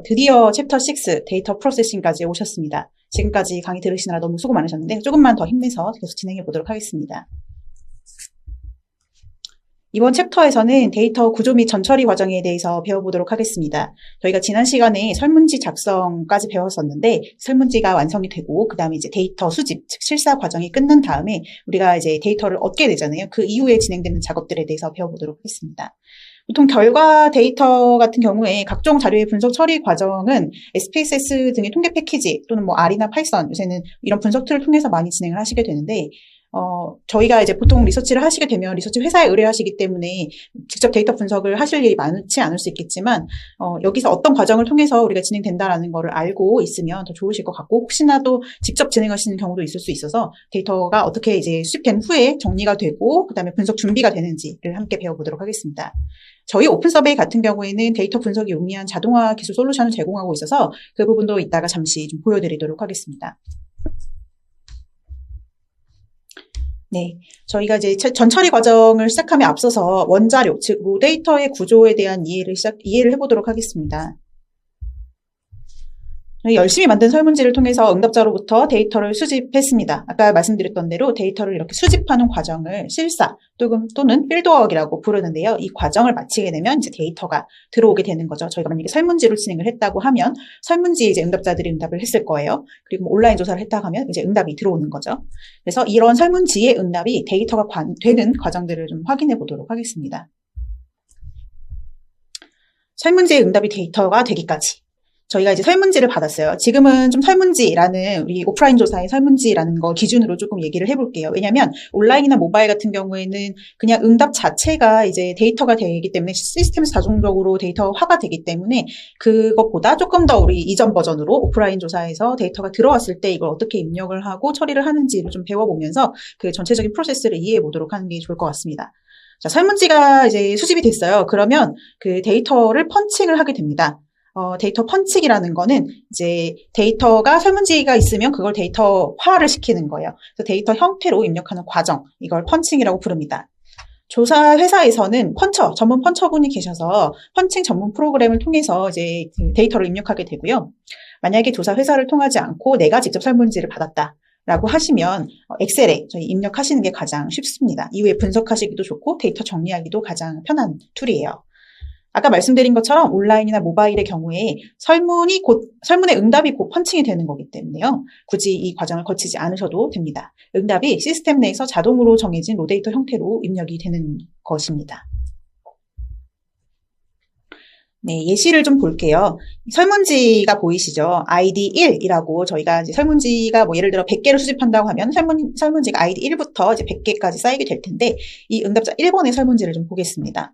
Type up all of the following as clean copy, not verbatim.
드디어 챕터 6 데이터 프로세싱까지 오셨습니다. 지금까지 강의 들으시느라 너무 수고 많으셨는데 조금만 더 힘내서 계속 진행해 보도록 하겠습니다. 이번 챕터에서는 데이터 구조 및 전처리 과정에 대해서 배워보도록 하겠습니다. 저희가 지난 시간에 설문지 작성까지 배웠었는데 설문지가 완성이 되고 그 다음에 이제 데이터 수집, 즉 실사 과정이 끝난 다음에 우리가 이제 데이터를 얻게 되잖아요. 그 이후에 진행되는 작업들에 대해서 배워보도록 하겠습니다. 보통 결과 데이터 같은 경우에 각종 자료의 분석 처리 과정은 SPSS 등의 통계 패키지 또는 뭐 R이나 파이썬 요새는 이런 분석 툴을 통해서 많이 진행을 하시게 되는데 저희가 이제 보통 리서치를 하시게 되면 리서치 회사에 의뢰하시기 때문에 직접 데이터 분석을 하실 일이 많지 않을 수 있겠지만, 여기서 어떤 과정을 통해서 우리가 진행된다라는 거를 알고 있으면 더 좋으실 것 같고, 혹시나 또 직접 진행하시는 경우도 있을 수 있어서 데이터가 어떻게 이제 수집된 후에 정리가 되고, 그 다음에 분석 준비가 되는지를 함께 배워보도록 하겠습니다. 저희 오픈서베이 같은 경우에는 데이터 분석이 용이한 자동화 기술 솔루션을 제공하고 있어서 그 부분도 이따가 잠시 좀 보여드리도록 하겠습니다. 네, 저희가 이제 전처리 과정을 시작함에 앞서서 원자료, 즉 로데이터의 구조에 대한 이해를 해보도록 하겠습니다. 열심히 만든 설문지를 통해서 응답자로부터 데이터를 수집했습니다. 아까 말씀드렸던 대로 데이터를 이렇게 수집하는 과정을 실사 또는 필드워크라고 부르는데요. 이 과정을 마치게 되면 이제 데이터가 들어오게 되는 거죠. 저희가 만약에 설문지를 진행을 했다고 하면 설문지에 이제 응답자들이 응답을 했을 거예요. 그리고 온라인 조사를 했다고 하면 이제 응답이 들어오는 거죠. 그래서 이런 설문지의 응답이 데이터가 되는 과정들을 좀 확인해 보도록 하겠습니다. 설문지의 응답이 데이터가 되기까지. 저희가 이제 설문지를 받았어요. 지금은 좀 설문지라는 우리 오프라인 조사의 설문지라는 거 기준으로 조금 얘기를 해볼게요. 왜냐하면 온라인이나 모바일 같은 경우에는 그냥 응답 자체가 이제 데이터가 되기 때문에 시스템에서 자동적으로 데이터화가 되기 때문에 그것보다 조금 더 우리 이전 버전으로 오프라인 조사에서 데이터가 들어왔을 때 이걸 어떻게 입력을 하고 처리를 하는지를 좀 배워보면서 그 전체적인 프로세스를 이해해 보도록 하는 게 좋을 것 같습니다. 자, 설문지가 이제 수집이 됐어요. 그러면 그 데이터를 펀칭을 하게 됩니다. 데이터 펀칭이라는 거는 이제 데이터가 설문지가 있으면 그걸 데이터화를 시키는 거예요. 그래서 데이터 형태로 입력하는 과정, 이걸 펀칭이라고 부릅니다. 조사 회사에서는 전문 펀처분이 계셔서 펀칭 전문 프로그램을 통해서 이제 데이터를 입력하게 되고요. 만약에 조사 회사를 통하지 않고 내가 직접 설문지를 받았다라고 하시면 엑셀에 저희 입력하시는 게 가장 쉽습니다. 이후에 분석하시기도 좋고 데이터 정리하기도 가장 편한 툴이에요. 아까 말씀드린 것처럼 온라인이나 모바일의 경우에 설문의 응답이 곧 펀칭이 되는 거기 때문에요. 굳이 이 과정을 거치지 않으셔도 됩니다. 응답이 시스템 내에서 자동으로 정해진 로데이터 형태로 입력이 되는 것입니다. 네, 예시를 좀 볼게요. 설문지가 보이시죠? ID 1이라고 저희가 이제 설문지가 뭐 예를 들어 100개를 수집한다고 하면 설문지가 ID 1부터 이제 100개까지 쌓이게 될 텐데 이 응답자 1번의 설문지를 좀 보겠습니다.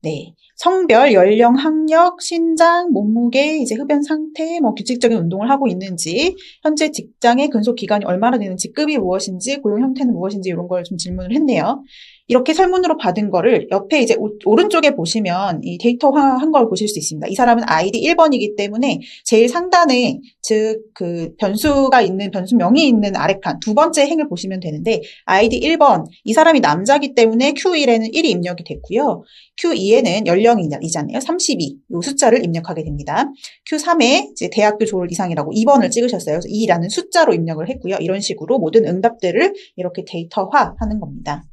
네. 성별, 연령, 학력, 신장, 몸무게, 이제 흡연 상태, 뭐 규칙적인 운동을 하고 있는지, 현재 직장의 근속 기간이 얼마나 되는지, 급이 무엇인지, 고용 형태는 무엇인지 이런 걸 좀 질문을 했네요. 이렇게 설문으로 받은 거를 옆에 이제 오른쪽에 보시면 이 데이터화한 걸 보실 수 있습니다. 이 사람은 아이디 1번이기 때문에 제일 상단에 즉 그 변수가 있는 변수명이 있는 아래칸 두 번째 행을 보시면 되는데 아이디 1번 이 사람이 남자기 때문에 Q1에는 1이 입력이 됐고요. Q2에는 연령이잖아요. 32 이 숫자를 입력하게 됩니다. Q3에 이제 대학교 졸업 이상이라고 2번을 찍으셨어요. 그래서 2라는 숫자로 입력을 했고요. 이런 식으로 모든 응답들을 이렇게 데이터화하는 겁니다.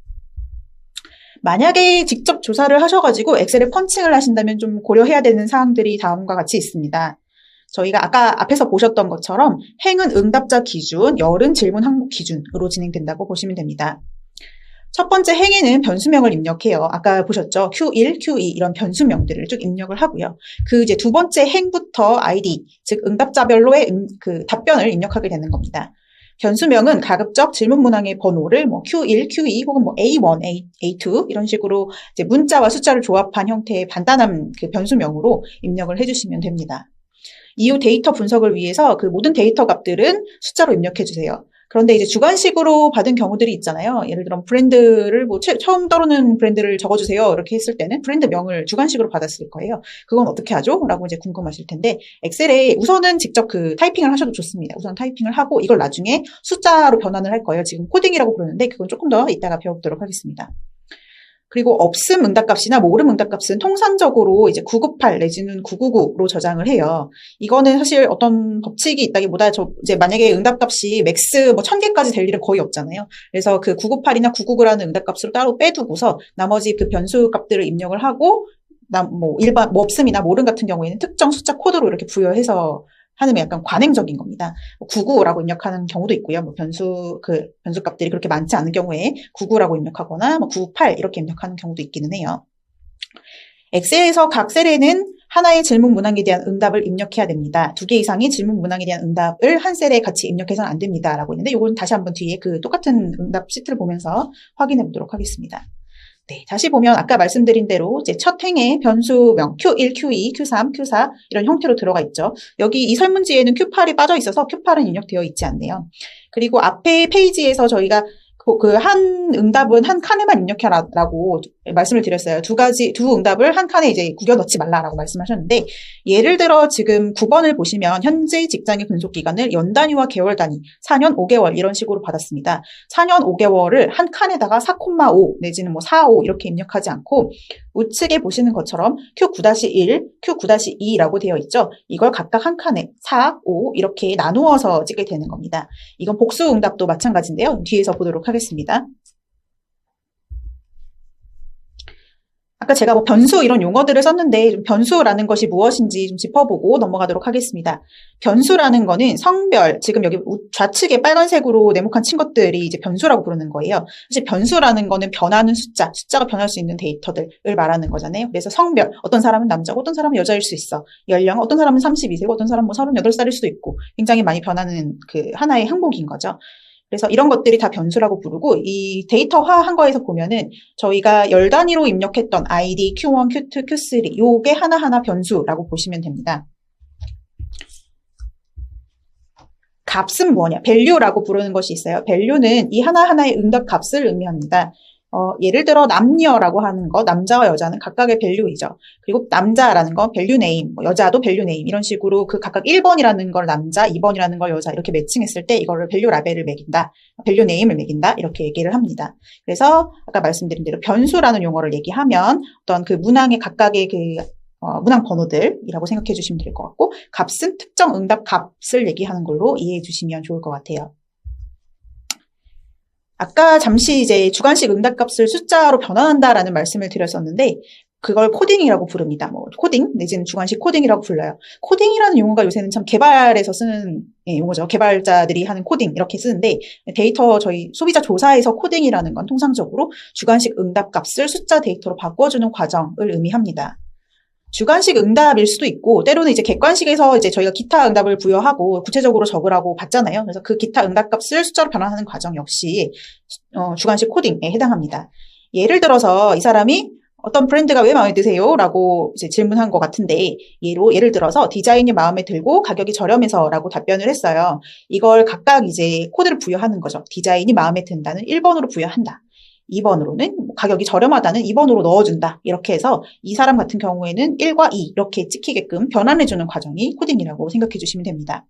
만약에 직접 조사를 하셔가지고 엑셀에 펀칭을 하신다면 좀 고려해야 되는 사항들이 다음과 같이 있습니다. 저희가 아까 앞에서 보셨던 것처럼 행은 응답자 기준, 열은 질문 항목 기준으로 진행된다고 보시면 됩니다. 첫 번째 행에는 변수명을 입력해요. 아까 보셨죠? Q1, Q2 이런 변수명들을 쭉 입력을 하고요. 그 이제 두 번째 행부터 ID, 즉 응답자별로의 그 답변을 입력하게 되는 겁니다. 변수명은 가급적 질문 문항의 번호를 뭐 Q1, Q2 혹은 뭐 A1, A2 이런 식으로 이제 문자와 숫자를 조합한 형태의 간단한 그 변수명으로 입력을 해주시면 됩니다. 이후 데이터 분석을 위해서 그 모든 데이터 값들은 숫자로 입력해 주세요. 그런데 이제 주관식으로 받은 경우들이 있잖아요. 예를 들어 브랜드를 뭐 처음 떠오르는 브랜드를 적어주세요. 이렇게 했을 때는 브랜드명을 주관식으로 받았을 거예요. 그건 어떻게 하죠? 라고 이제 궁금하실 텐데 엑셀에 우선은 직접 그 타이핑을 하셔도 좋습니다. 우선 타이핑을 하고 이걸 나중에 숫자로 변환을 할 거예요. 지금 코딩이라고 부르는데 그건 조금 더 이따가 배워보도록 하겠습니다. 그리고 없음 응답값이나 모름 응답값은 통상적으로 이제 998 내지는 999로 저장을 해요. 이거는 사실 어떤 법칙이 있다기보다 이제 만약에 응답값이 맥스 뭐 1000개까지 될 일은 거의 없잖아요. 그래서 그 998이나 999라는 응답값으로 따로 빼두고서 나머지 그 변수 값들을 입력을 하고 일반 뭐 없음이나 모름 같은 경우에는 특정 숫자 코드로 이렇게 부여해서 하는 약간 관행적인 겁니다. 99라고 입력하는 경우도 있고요. 뭐 변수 값들이 그렇게 많지 않은 경우에 99라고 입력하거나 98 이렇게 입력하는 경우도 있기는 해요. 엑셀에서 각 셀에는 하나의 질문 문항에 대한 응답을 입력해야 됩니다. 2개 이상의 질문 문항에 대한 응답을 한 셀에 같이 입력해서는 안 됩니다. 라고 있는데 이건 다시 한번 뒤에 그 똑같은 응답 시트를 보면서 확인해 보도록 하겠습니다. 네, 다시 보면 아까 말씀드린 대로 이제 첫 행에 변수명 Q1, Q2, Q3, Q4 이런 형태로 들어가 있죠. 여기 이 설문지에는 Q8이 빠져 있어서 Q8은 입력되어 있지 않네요. 그리고 앞에 페이지에서 저희가 그 한 응답은 한 칸에만 입력해라라고 말씀을 드렸어요. 두 응답을 한 칸에 이제 구겨 넣지 말라라고 말씀하셨는데, 예를 들어 지금 9번을 보시면 현재 직장의 근속 기간을 연 단위와 개월 단위, 4년 5개월 이런 식으로 받았습니다. 4년 5개월을 한 칸에다가 4,5 내지는 뭐 4,5 이렇게 입력하지 않고 우측에 보시는 것처럼 Q9-1, Q9-2라고 되어 있죠. 이걸 각각 한 칸에 4, 5 이렇게 나누어서 찍게 되는 겁니다. 이건 복수 응답도 마찬가지인데요. 뒤에서 보도록 하겠습니다. 아까 제가 뭐 변수 이런 용어들을 썼는데 좀 변수라는 것이 무엇인지 좀 짚어보고 넘어가도록 하겠습니다. 변수라는 거는 성별, 지금 여기 좌측에 빨간색으로 네모칸 친 것들이 이제 변수라고 부르는 거예요. 사실 변수라는 거는 변하는 숫자가 변할 수 있는 데이터들을 말하는 거잖아요. 그래서 성별, 어떤 사람은 남자고 어떤 사람은 여자일 수 있어. 연령, 어떤 사람은 32세고 어떤 사람은 뭐 38살일 수도 있고 굉장히 많이 변하는 그 하나의 항목인 거죠. 그래서 이런 것들이 다 변수라고 부르고, 이 데이터화한 거에서 보면은 저희가 열 단위로 입력했던 ID, Q1, Q2, Q3 요게 하나하나 변수라고 보시면 됩니다. 값은 뭐냐? value라고 부르는 것이 있어요. value는 이 하나하나의 응답 값을 의미합니다. 예를 들어 남녀라고 하는 거, 남자와 여자는 각각의 value이죠. 그리고 남자라는 건 value name, 여자도 value name 이런 식으로 그 각각 1번이라는 걸 남자, 2번이라는 걸 여자 이렇게 매칭했을 때 이거를 value 라벨을 매긴다, value name을 매긴다 이렇게 얘기를 합니다. 그래서 아까 말씀드린 대로 변수라는 용어를 얘기하면 어떤 그 문항의 각각의 그 문항 번호들이라고 생각해 주시면 될 것 같고, 값은 특정 응답 값을 얘기하는 걸로 이해해 주시면 좋을 것 같아요. 아까 잠시 이제 주관식 응답값을 숫자로 변환한다라는 말씀을 드렸었는데, 그걸 코딩이라고 부릅니다. 뭐 코딩 내지는 주관식 코딩이라고 불러요. 코딩이라는 용어가 요새는 참 개발에서 쓰는 용어죠. 개발자들이 하는 코딩 이렇게 쓰는데, 데이터 저희 소비자 조사에서 코딩이라는 건 통상적으로 주관식 응답값을 숫자 데이터로 바꿔주는 과정을 의미합니다. 주관식 응답일 수도 있고, 때로는 이제 객관식에서 이제 저희가 기타 응답을 부여하고 구체적으로 적으라고 봤잖아요. 그래서 그 기타 응답 값을 숫자로 변환하는 과정 역시 주관식 코딩에 해당합니다. 예를 들어서 이 사람이 어떤 브랜드가 왜 마음에 드세요? 라고 이제 질문한 것 같은데, 예를 들어서 디자인이 마음에 들고 가격이 저렴해서 라고 답변을 했어요. 이걸 각각 이제 코드를 부여하는 거죠. 디자인이 마음에 든다는 1번으로 부여한다. 2번으로는 가격이 저렴하다는 2번으로 넣어준다. 이렇게 해서 이 사람 같은 경우에는 1과 2 이렇게 찍히게끔 변환해주는 과정이 코딩이라고 생각해 주시면 됩니다.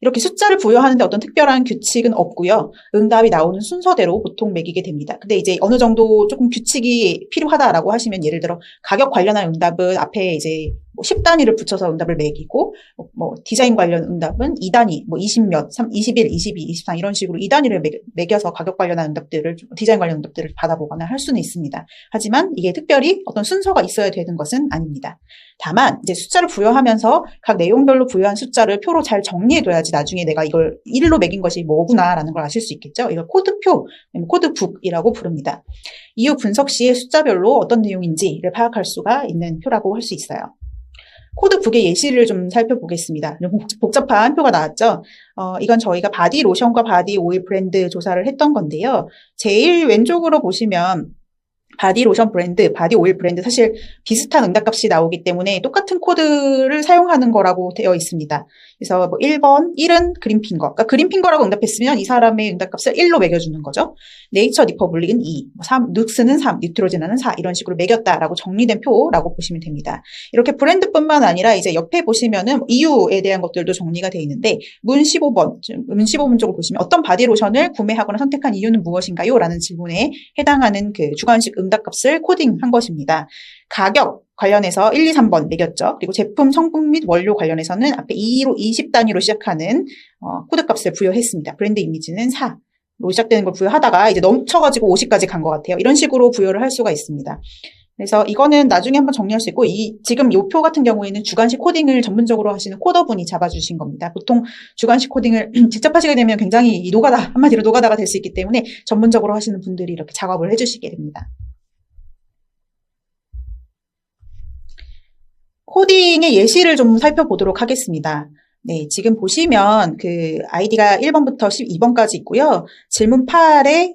이렇게 숫자를 부여하는데 어떤 특별한 규칙은 없고요. 응답이 나오는 순서대로 보통 매기게 됩니다. 근데 이제 어느 정도 조금 규칙이 필요하다라고 하시면, 예를 들어 가격 관련한 응답은 앞에 이제 10단위를 붙여서 응답을 매기고, 뭐 디자인 관련 응답은 2단위, 뭐 20몇, 21, 22, 23 이런 식으로 2단위를 매겨서 가격 관련한 응답들을, 디자인 관련 응답들을 받아보거나 할 수는 있습니다. 하지만 이게 특별히 어떤 순서가 있어야 되는 것은 아닙니다. 다만 이제 숫자를 부여하면서 각 내용별로 부여한 숫자를 표로 잘 정리해둬야지 나중에 내가 이걸 1로 매긴 것이 뭐구나라는 걸 아실 수 있겠죠. 이걸 코드표, 코드북이라고 부릅니다. 이후 분석 시에 숫자별로 어떤 내용인지를 파악할 수가 있는 표라고 할 수 있어요. 코드북의 예시를 좀 살펴보겠습니다. 좀 복잡한 표가 나왔죠. 이건 저희가 바디 로션과 바디 오일 브랜드 조사를 했던 건데요. 제일 왼쪽으로 보시면 바디 로션 브랜드, 바디 오일 브랜드 사실 비슷한 응답값이 나오기 때문에 똑같은 코드를 사용하는 거라고 되어 있습니다. 그래서 뭐 1번, 1은 그린핑거. 그러니까 그린핑거라고 응답했으면 이 사람의 응답값을 1로 매겨주는 거죠. 네이처 리퍼블릭은 2, 3, 눅스는 3, 뉴트로제나는 4 이런 식으로 매겼다라고 정리된 표라고 보시면 됩니다. 이렇게 브랜드뿐만 아니라 이제 옆에 보시면은 이유에 대한 것들도 정리가 되어 있는데, 문 15번 쪽을 보시면 어떤 바디 로션을 구매하거나 선택한 이유는 무엇인가요? 라는 질문에 해당하는 그 주관식 응답값을 코딩한 것입니다. 가격 관련해서 1, 2, 3번 매겼죠. 그리고 제품, 성분 및 원료 관련해서는 앞에 2로 20단위로 시작하는 코드값을 부여했습니다. 브랜드 이미지는 4로 시작되는 걸 부여하다가 이제 넘쳐가지고 50까지 간 것 같아요. 이런 식으로 부여를 할 수가 있습니다. 그래서 이거는 나중에 한번 정리할 수 있고, 지금 이 표 같은 경우에는 주관식 코딩을 전문적으로 하시는 코더분이 잡아주신 겁니다. 보통 주관식 코딩을 직접 하시게 되면 굉장히 노가다, 한마디로 노가다가 될 수 있기 때문에 전문적으로 하시는 분들이 이렇게 작업을 해주시게 됩니다. 코딩의 예시를 좀 살펴보도록 하겠습니다. 네, 지금 보시면 그 아이디가 1번부터 12번까지 있고요. 질문 8에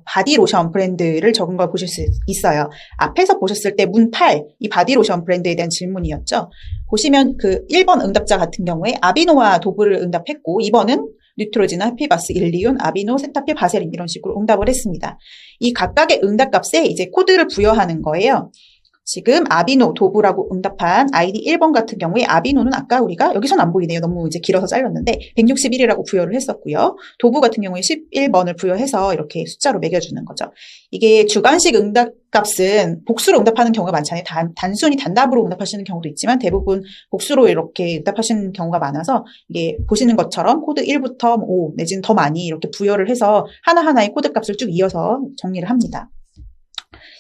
바디로션 브랜드를 적은 걸 보실 수 있어요. 앞에서 보셨을 때 문 8, 이 바디로션 브랜드에 대한 질문이었죠. 보시면 그 1번 응답자 같은 경우에 아비노와 도브를 응답했고, 2번은 뉴트로지나 피바스, 일리온, 아비노, 세타필, 바세린 이런 식으로 응답을 했습니다. 이 각각의 응답값에 이제 코드를 부여하는 거예요. 지금 아비노, 도브라고 응답한 아이디 1번 같은 경우에 아비노는 아까 우리가 여기선 안 보이네요. 너무 이제 길어서 잘렸는데 161이라고 부여를 했었고요. 도브 같은 경우에 11번을 부여해서 이렇게 숫자로 매겨주는 거죠. 이게 주관식 응답값은 복수로 응답하는 경우가 많잖아요. 단순히 단답으로 응답하시는 경우도 있지만 대부분 복수로 이렇게 응답하시는 경우가 많아서 이게 보시는 것처럼 코드 1부터 5 내지는 더 많이 이렇게 부여를 해서 하나하나의 코드 값을 쭉 이어서 정리를 합니다.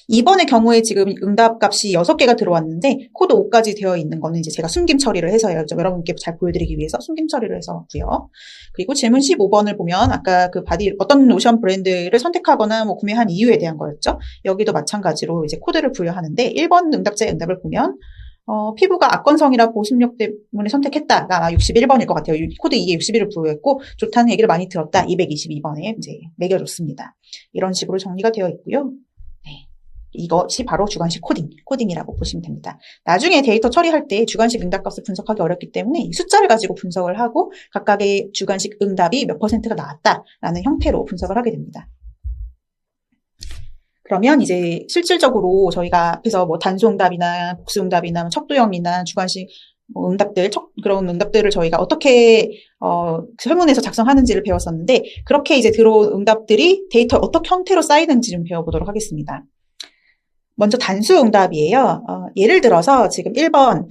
이번의 경우에 지금 응답값이 6개가 들어왔는데 코드 5까지 되어 있는 거는 이제 제가 숨김 처리를 해서요. 여러분께 잘 보여드리기 위해서 숨김 처리를 해서 왔고요. 그리고 질문 15번을 보면 아까 그 어떤 로션 브랜드를 선택하거나 뭐 구매한 이유에 대한 거였죠. 여기도 마찬가지로 이제 코드를 부여하는데 1번 응답자의 응답을 보면 피부가 악건성이라 보습력 때문에 선택했다가 61번일 것 같아요. 코드 2에 61을 부여했고 좋다는 얘기를 많이 들었다. 222번에 이제 매겨줬습니다. 이런 식으로 정리가 되어 있고요. 이것이 바로 주관식 코딩이라고 보시면 됩니다. 나중에 데이터 처리할 때 주관식 응답값을 분석하기 어렵기 때문에 숫자를 가지고 분석을 하고 각각의 주관식 응답이 몇 %가 나왔다라는 형태로 분석을 하게 됩니다. 그러면 이제 실질적으로 저희가 앞에서 뭐 단수응답이나 복수응답이나 척도형이나 주관식 응답들, 그런 응답들을 저희가 어떻게 설문에서 작성하는지를 배웠었는데 그렇게 이제 들어온 응답들이 데이터 어떻게 형태로 쌓이는지 좀 배워보도록 하겠습니다. 먼저 단수 응답이에요. 예를 들어서 지금 1번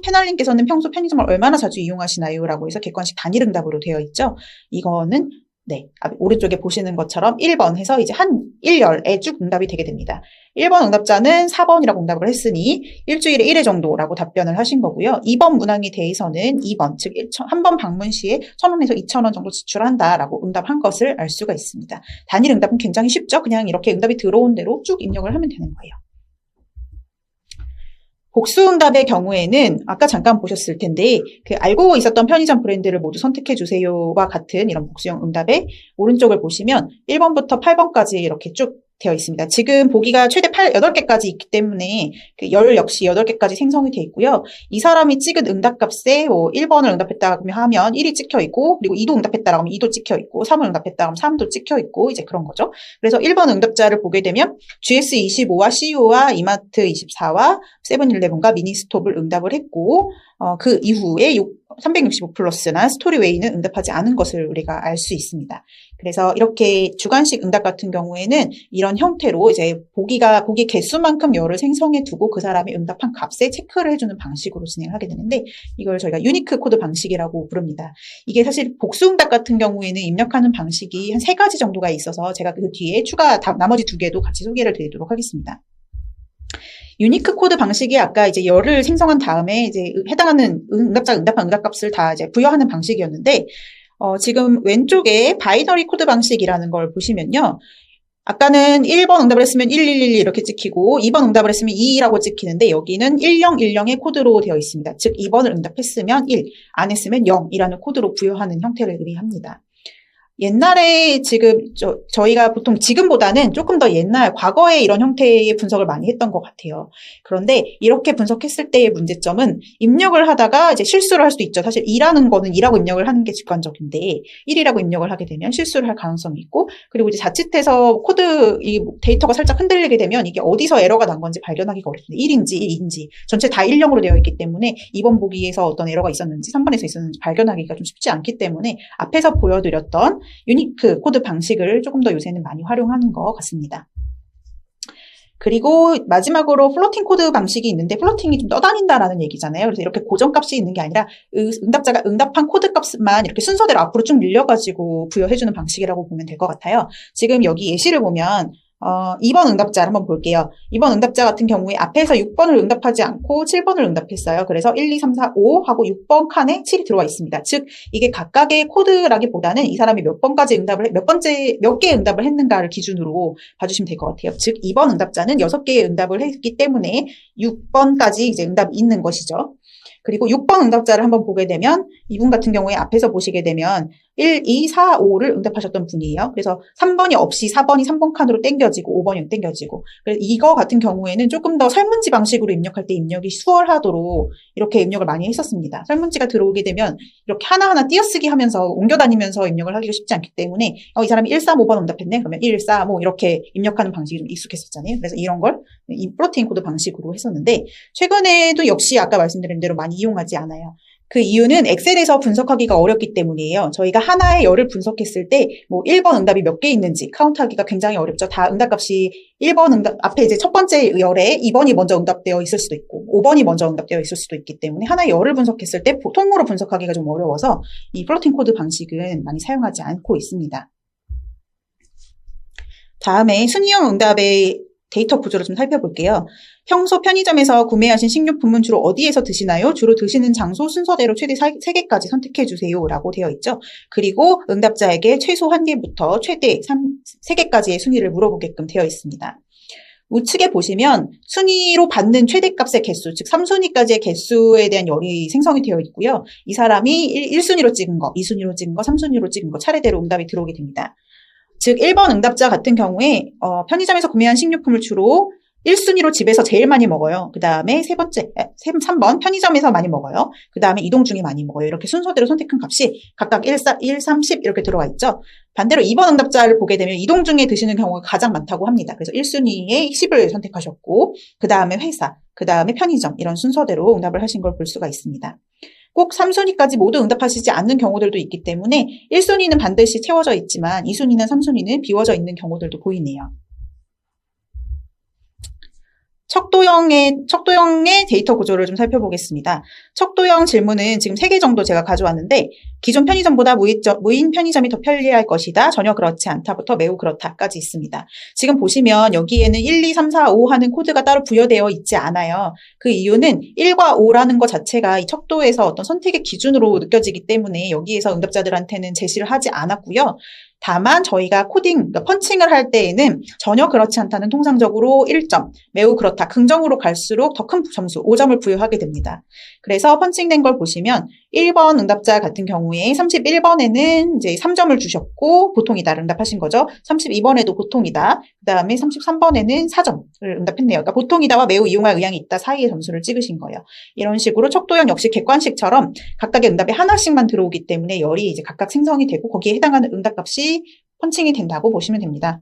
패널님께서는 평소 편의점을 얼마나 자주 이용하시나요? 라고 해서 객관식 단일 응답으로 되어 있죠. 이거는 네, 오른쪽에 보시는 것처럼 1번 해서 이제 한 1열에 쭉 응답이 되게 됩니다. 1번 응답자는 4번이라고 응답을 했으니 일주일에 1회 정도라고 답변을 하신 거고요. 2번 문항에 대해서는 2번, 즉 한 번 방문 시에 1,000원에서 2,000원 정도 지출한다라고 응답한 것을 알 수가 있습니다. 단일 응답은 굉장히 쉽죠. 그냥 이렇게 응답이 들어온 대로 쭉 입력을 하면 되는 거예요. 복수응답의 경우에는 아까 잠깐 보셨을 텐데 그 알고 있었던 편의점 브랜드를 모두 선택해 주세요와 같은 이런 복수형 응답의 오른쪽을 보시면 1번부터 8번까지 이렇게 쭉 되어 있습니다. 지금 보기가 최대 8개까지 있기 때문에 그 열 역시 8개까지 생성이 되어 있고요. 이 사람이 찍은 응답값에 1번을 응답했다고 하면 1이 찍혀 있고 그리고 2도 응답했다라고 하면 2도 찍혀 있고 3을 응답했다고 하면 3도 찍혀 있고 이제 그런 거죠. 그래서 1번 응답자를 보게 되면 GS25와 CU와 이마트24와 세븐일레븐과 미니스톱을 응답을 했고 그 이후에 365 플러스나 스토리웨이는 응답하지 않은 것을 우리가 알 수 있습니다. 그래서 이렇게 주관식 응답 같은 경우에는 이런 형태로 이제 보기 개수만큼 열을 생성해 두고 그 사람이 응답한 값에 체크를 해주는 방식으로 진행하게 되는데 이걸 저희가 유니크 코드 방식이라고 부릅니다. 이게 사실 복수 응답 같은 경우에는 입력하는 방식이 한 3가지 정도가 있어서 제가 그 뒤에 나머지 2개도 같이 소개를 드리도록 하겠습니다. 유니크 코드 방식이 아까 이제 열을 생성한 다음에 이제 해당하는 응답자 응답한 응답값을 다 이제 부여하는 방식이었는데 지금 왼쪽에 바이너리 코드 방식이라는 걸 보시면요. 아까는 1번 응답을 했으면 1111 이렇게 찍히고 2번 응답을 했으면 2라고 찍히는데 여기는 1010의 코드로 되어 있습니다. 즉 2번을 응답했으면 1, 안 했으면 0이라는 코드로 부여하는 형태를 의미합니다. 옛날에 지금 저희가 보통 지금보다는 조금 더 옛날 과거에 이런 형태의 분석을 많이 했던 것 같아요. 그런데 이렇게 분석했을 때의 문제점은 입력을 하다가 이제 실수를 할 수도 있죠. 사실 2라는 거는 2라고 입력을 하는 게 직관적인데 1이라고 입력을 하게 되면 실수를 할 가능성이 있고 그리고 이제 자칫해서 이 데이터가 살짝 흔들리게 되면 이게 어디서 에러가 난 건지 발견하기가 어렵습니다. 1인지 2인지 전체 다 1형으로 되어 있기 때문에 2번 보기에서 어떤 에러가 있었는지 3번에서 있었는지 발견하기가 좀 쉽지 않기 때문에 앞에서 보여드렸던 유니크 코드 방식을 조금 더 요새는 많이 활용하는 것 같습니다. 그리고 마지막으로 플로팅 코드 방식이 있는데 플로팅이 좀 떠다닌다라는 얘기잖아요. 그래서 이렇게 고정값이 있는 게 아니라 응답자가 응답한 코드 값만 이렇게 순서대로 앞으로 쭉 밀려가지고 부여해주는 방식이라고 보면 될 것 같아요. 지금 여기 예시를 보면 2번 응답자를 한번 볼게요. 2번 응답자 같은 경우에 앞에서 6번을 응답하지 않고 7번을 응답했어요. 그래서 1, 2, 3, 4, 5 하고 6번 칸에 7이 들어와 있습니다. 즉 이게 각각의 코드라기보다는 이 사람이 몇 번까지 응답을 몇 개 응답을 했는가를 기준으로 봐주시면 될 것 같아요. 즉 2번 응답자는 6개의 응답을 했기 때문에 6번까지 이제 응답이 있는 것이죠. 그리고 6번 응답자를 한번 보게 되면 이분 같은 경우에 앞에서 보시게 되면 1, 2, 4, 5를 응답하셨던 분이에요. 그래서 3번이 없이 4번이 3번 칸으로 땡겨지고 5번이 땡겨지고. 그래서 이거 같은 경우에는 조금 더 설문지 방식으로 입력할 때 입력이 수월하도록 이렇게 입력을 많이 했었습니다. 설문지가 들어오게 되면 이렇게 하나하나 띄어쓰기 하면서 옮겨다니면서 입력을 하기가 쉽지 않기 때문에 이 사람이 1, 3, 5번 응답했네? 그러면 1, 4, 5 이렇게 입력하는 방식이 좀 익숙했었잖아요. 그래서 이런 걸 이 플로팅 코드 방식으로 했었는데 최근에도 역시 아까 말씀드린 대로 많이 이용하지 않아요. 그 이유는 엑셀에서 분석하기가 어렵기 때문이에요. 저희가 하나의 열을 분석했을 때 뭐 1번 응답이 몇 개 있는지 카운트하기가 굉장히 어렵죠. 다 응답값이 1번 응답 앞에 이제 첫 번째 열에 2번이 먼저 응답되어 있을 수도 있고 5번이 먼저 응답되어 있을 수도 있기 때문에 하나의 열을 분석했을 때 통으로 분석하기가 좀 어려워서 이 플로팅 코드 방식은 많이 사용하지 않고 있습니다. 다음에 순위형 응답의 데이터 구조를 좀 살펴볼게요. 평소 편의점에서 구매하신 식료품은 주로 어디에서 드시나요? 주로 드시는 장소 순서대로 최대 3개까지 선택해주세요 라고 되어 있죠. 그리고 응답자에게 최소 1개부터 최대 3개까지의 순위를 물어보게끔 되어 있습니다. 우측에 보시면 순위로 받는 최대값의 개수, 즉 3순위까지의 개수에 대한 열이 생성이 되어 있고요. 이 사람이 1순위로 찍은 거, 2순위로 찍은 거, 3순위로 찍은 거 차례대로 응답이 들어오게 됩니다. 즉 1번 응답자 같은 경우에 편의점에서 구매한 식료품을 주로 1순위로 집에서 제일 많이 먹어요. 그 다음에 3번 편의점에서 많이 먹어요. 그 다음에 이동 중에 많이 먹어요. 이렇게 순서대로 선택한 값이 각각 1, 3, 10 이렇게 들어가 있죠. 반대로 2번 응답자를 보게 되면 이동 중에 드시는 경우가 가장 많다고 합니다. 그래서 1순위에 10을 선택하셨고 그 다음에 회사, 그 다음에 편의점 이런 순서대로 응답을 하신 걸 볼 수가 있습니다. 꼭 3순위까지 모두 응답하시지 않는 경우들도 있기 때문에 1순위는 반드시 채워져 있지만 2순위나 3순위는 비워져 있는 경우들도 보이네요. 척도형의 데이터 구조를 좀 살펴보겠습니다. 척도형 질문은 지금 3개 정도 제가 가져왔는데 기존 편의점보다 무인 편의점이 더 편리할 것이다. 전혀 그렇지 않다부터 매우 그렇다까지 있습니다. 지금 보시면 여기에는 1, 2, 3, 4, 5 하는 코드가 따로 부여되어 있지 않아요. 그 이유는 1과 5라는 것 자체가 이 척도에서 어떤 선택의 기준으로 느껴지기 때문에 여기에서 응답자들한테는 제시를 하지 않았고요. 다만 저희가 그러니까 펀칭을 할 때에는 전혀 그렇지 않다는 통상적으로 1점, 매우 그렇다, 긍정으로 갈수록 더 큰 점수, 5점을 부여하게 됩니다. 그래서 펀칭된 걸 보시면 1번 응답자 같은 경우에 31번에는 이제 3점을 주셨고 보통이다를 응답하신 거죠. 32번에도 보통이다. 그 다음에 33번에는 4점을 응답했네요. 그러니까 보통이다와 매우 이용할 의향이 있다 사이의 점수를 찍으신 거예요. 이런 식으로 척도형 역시 객관식처럼 각각의 응답이 하나씩만 들어오기 때문에 열이 이제 각각 생성이 되고 거기에 해당하는 응답값이 펀칭이 된다고 보시면 됩니다.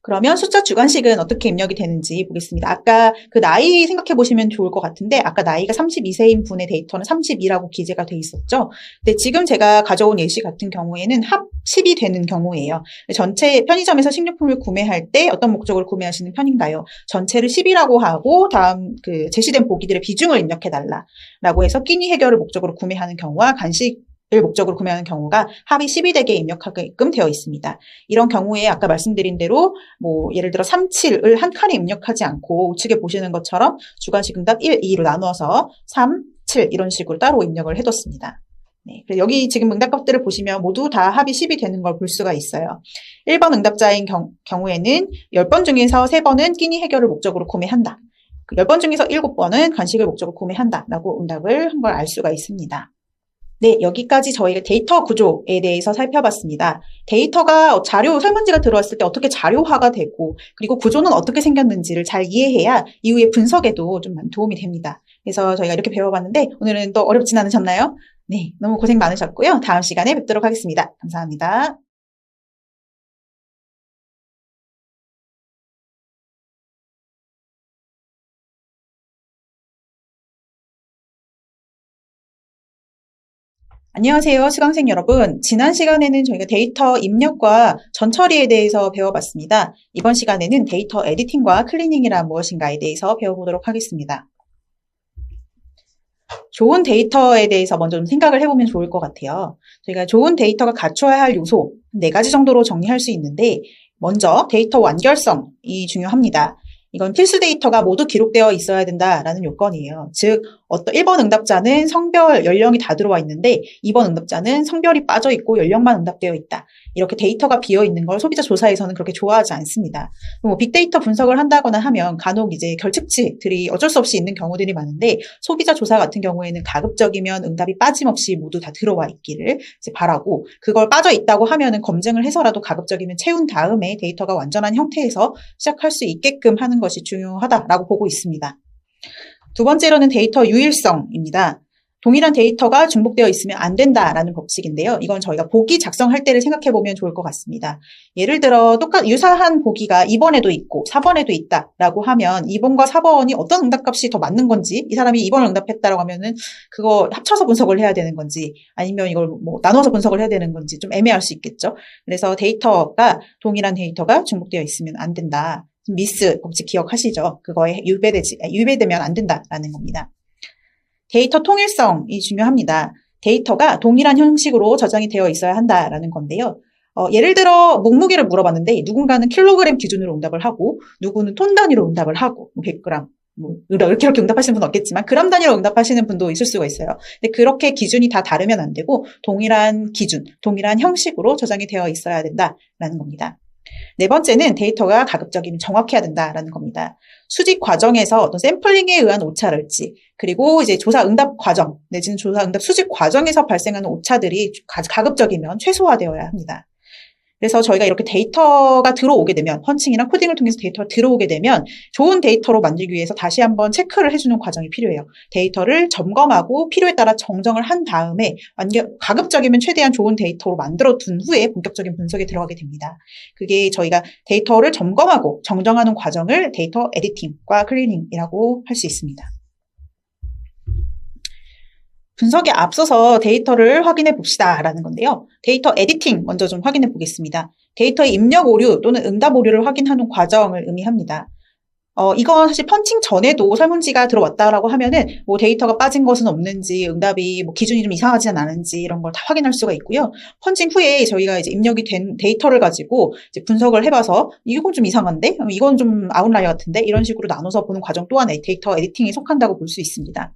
그러면 숫자 주관식은 어떻게 입력이 되는지 보겠습니다. 아까 그 나이 생각해 보시면 좋을 것 같은데 아까 나이가 32세인 분의 데이터는 32라고 기재가 돼 있었죠. 근데 지금 제가 가져온 예시 같은 경우에는 합 10이 되는 경우예요. 전체 편의점에서 식료품을 구매할 때 어떤 목적으로 구매하시는 편인가요? 전체를 10이라고 하고 다음 그 제시된 보기들의 비중을 입력해 달라라고 해서 끼니 해결을 목적으로 구매하는 경우와 간식 을 목적으로 구매하는 경우가 합이 10이 되게 입력하게끔 되어 있습니다. 이런 경우에 아까 말씀드린 대로 뭐 예를 들어 3, 7을 한 칸에 입력하지 않고 우측에 보시는 것처럼 주관식 응답 1, 2로 나누어서 3, 7 이런 식으로 따로 입력을 해뒀습니다. 네, 그래서 여기 지금 응답값들을 보시면 모두 다 합이 10이 되는 걸 볼 수가 있어요. 1번 응답자인 경우에는 10번 중에서 3번은 끼니 해결을 목적으로 구매한다. 10번 중에서 7번은 간식을 목적으로 구매한다 라고 응답을 한 걸 알 수가 있습니다. 네, 여기까지 저희가 데이터 구조에 대해서 살펴봤습니다. 데이터가 설문지가 들어왔을 때 어떻게 자료화가 되고 그리고 구조는 어떻게 생겼는지를 잘 이해해야 이후에 분석에도 좀 많이 도움이 됩니다. 그래서 저희가 이렇게 배워봤는데 오늘은 또 어렵진 않으셨나요? 네, 너무 고생 많으셨고요. 다음 시간에 뵙도록 하겠습니다. 감사합니다. 안녕하세요, 수강생 여러분. 지난 시간에는 저희가 데이터 입력과 전처리에 대해서 배워봤습니다. 이번 시간에는 데이터 에디팅과 클리닝이란 무엇인가에 대해서 배워보도록 하겠습니다. 좋은 데이터에 대해서 먼저 좀 생각을 해보면 좋을 것 같아요. 저희가 좋은 데이터가 갖춰야 할 요소 4가지 정도로 정리할 수 있는데, 먼저 데이터 완결성이 중요합니다. 이건 필수 데이터가 모두 기록되어 있어야 된다라는 요건이에요. 즉, 1번 응답자는 성별, 연령이 다 들어와 있는데 2번 응답자는 성별이 빠져 있고 연령만 응답되어 있다. 이렇게 데이터가 비어 있는 걸 소비자 조사에서는 그렇게 좋아하지 않습니다. 빅데이터 분석을 한다거나 하면 간혹 이제 결측치들이 어쩔 수 없이 있는 경우들이 많은데, 소비자 조사 같은 경우에는 가급적이면 응답이 빠짐없이 모두 다 들어와 있기를 이제 바라고, 그걸 빠져 있다고 하면은 검증을 해서라도 가급적이면 채운 다음에 데이터가 완전한 형태에서 시작할 수 있게끔 하는 것이 중요하다라고 보고 있습니다. 두 번째로는 데이터 유일성입니다. 동일한 데이터가 중복되어 있으면 안 된다라는 법칙인데요. 이건 저희가 보기 작성할 때를 생각해보면 좋을 것 같습니다. 예를 들어 유사한 보기가 2번에도 있고 4번에도 있다라고 하면 2번과 4번이 어떤 응답값이 더 맞는 건지, 이 사람이 2번을 응답했다라고 하면은 그거 합쳐서 분석을 해야 되는 건지, 아니면 이걸 뭐 나눠서 분석을 해야 되는 건지 좀 애매할 수 있겠죠. 그래서 동일한 데이터가 중복되어 있으면 안 된다. 미스 법칙 기억하시죠? 그거에 유배되면 안 된다라는 겁니다. 데이터 통일성이 중요합니다. 데이터가 동일한 형식으로 저장이 되어 있어야 한다라는 건데요. 예를 들어 몸무게를 물어봤는데 누군가는 킬로그램 기준으로 응답을 하고 누구는 톤 단위로 응답을 하고 100g 이렇게 응답하시는 분은 없겠지만 그람 단위로 응답하시는 분도 있을 수가 있어요. 근데 그렇게 기준이 다 다르면 안 되고 동일한 기준, 동일한 형식으로 저장이 되어 있어야 된다라는 겁니다. 네 번째는 데이터가 가급적이면 정확해야 된다라는 겁니다. 수집 과정에서 어떤 샘플링에 의한 오차랄지, 그리고 이제 조사 응답 과정 내지는 조사 응답 수집 과정에서 발생하는 오차들이 가급적이면 최소화되어야 합니다. 그래서 저희가 이렇게 데이터가 들어오게 되면, 펀칭이나 코딩을 통해서 데이터가 들어오게 되면 좋은 데이터로 만들기 위해서 다시 한번 체크를 해주는 과정이 필요해요. 데이터를 점검하고 필요에 따라 정정을 한 다음에 가급적이면 최대한 좋은 데이터로 만들어 둔 후에 본격적인 분석에 들어가게 됩니다. 그게 저희가 데이터를 점검하고 정정하는 과정을 데이터 에디팅과 클리닝이라고 할 수 있습니다. 분석에 앞서서 데이터를 확인해 봅시다라는 건데요. 데이터 에디팅 먼저 좀 확인해 보겠습니다. 데이터의 입력 오류 또는 응답 오류를 확인하는 과정을 의미합니다. 이건 사실 펀칭 전에도 설문지가 들어왔다라고 하면은 뭐 데이터가 빠진 것은 없는지, 응답이 뭐 기준이 좀 이상하지는 않은지 이런 걸 다 확인할 수가 있고요. 펀칭 후에 저희가 이제 입력이 된 데이터를 가지고 이제 분석을 해봐서 이건 좀 이상한데, 이건 좀 아웃라이어 같은데, 이런 식으로 나눠서 보는 과정 또한 데이터 에디팅에 속한다고 볼 수 있습니다.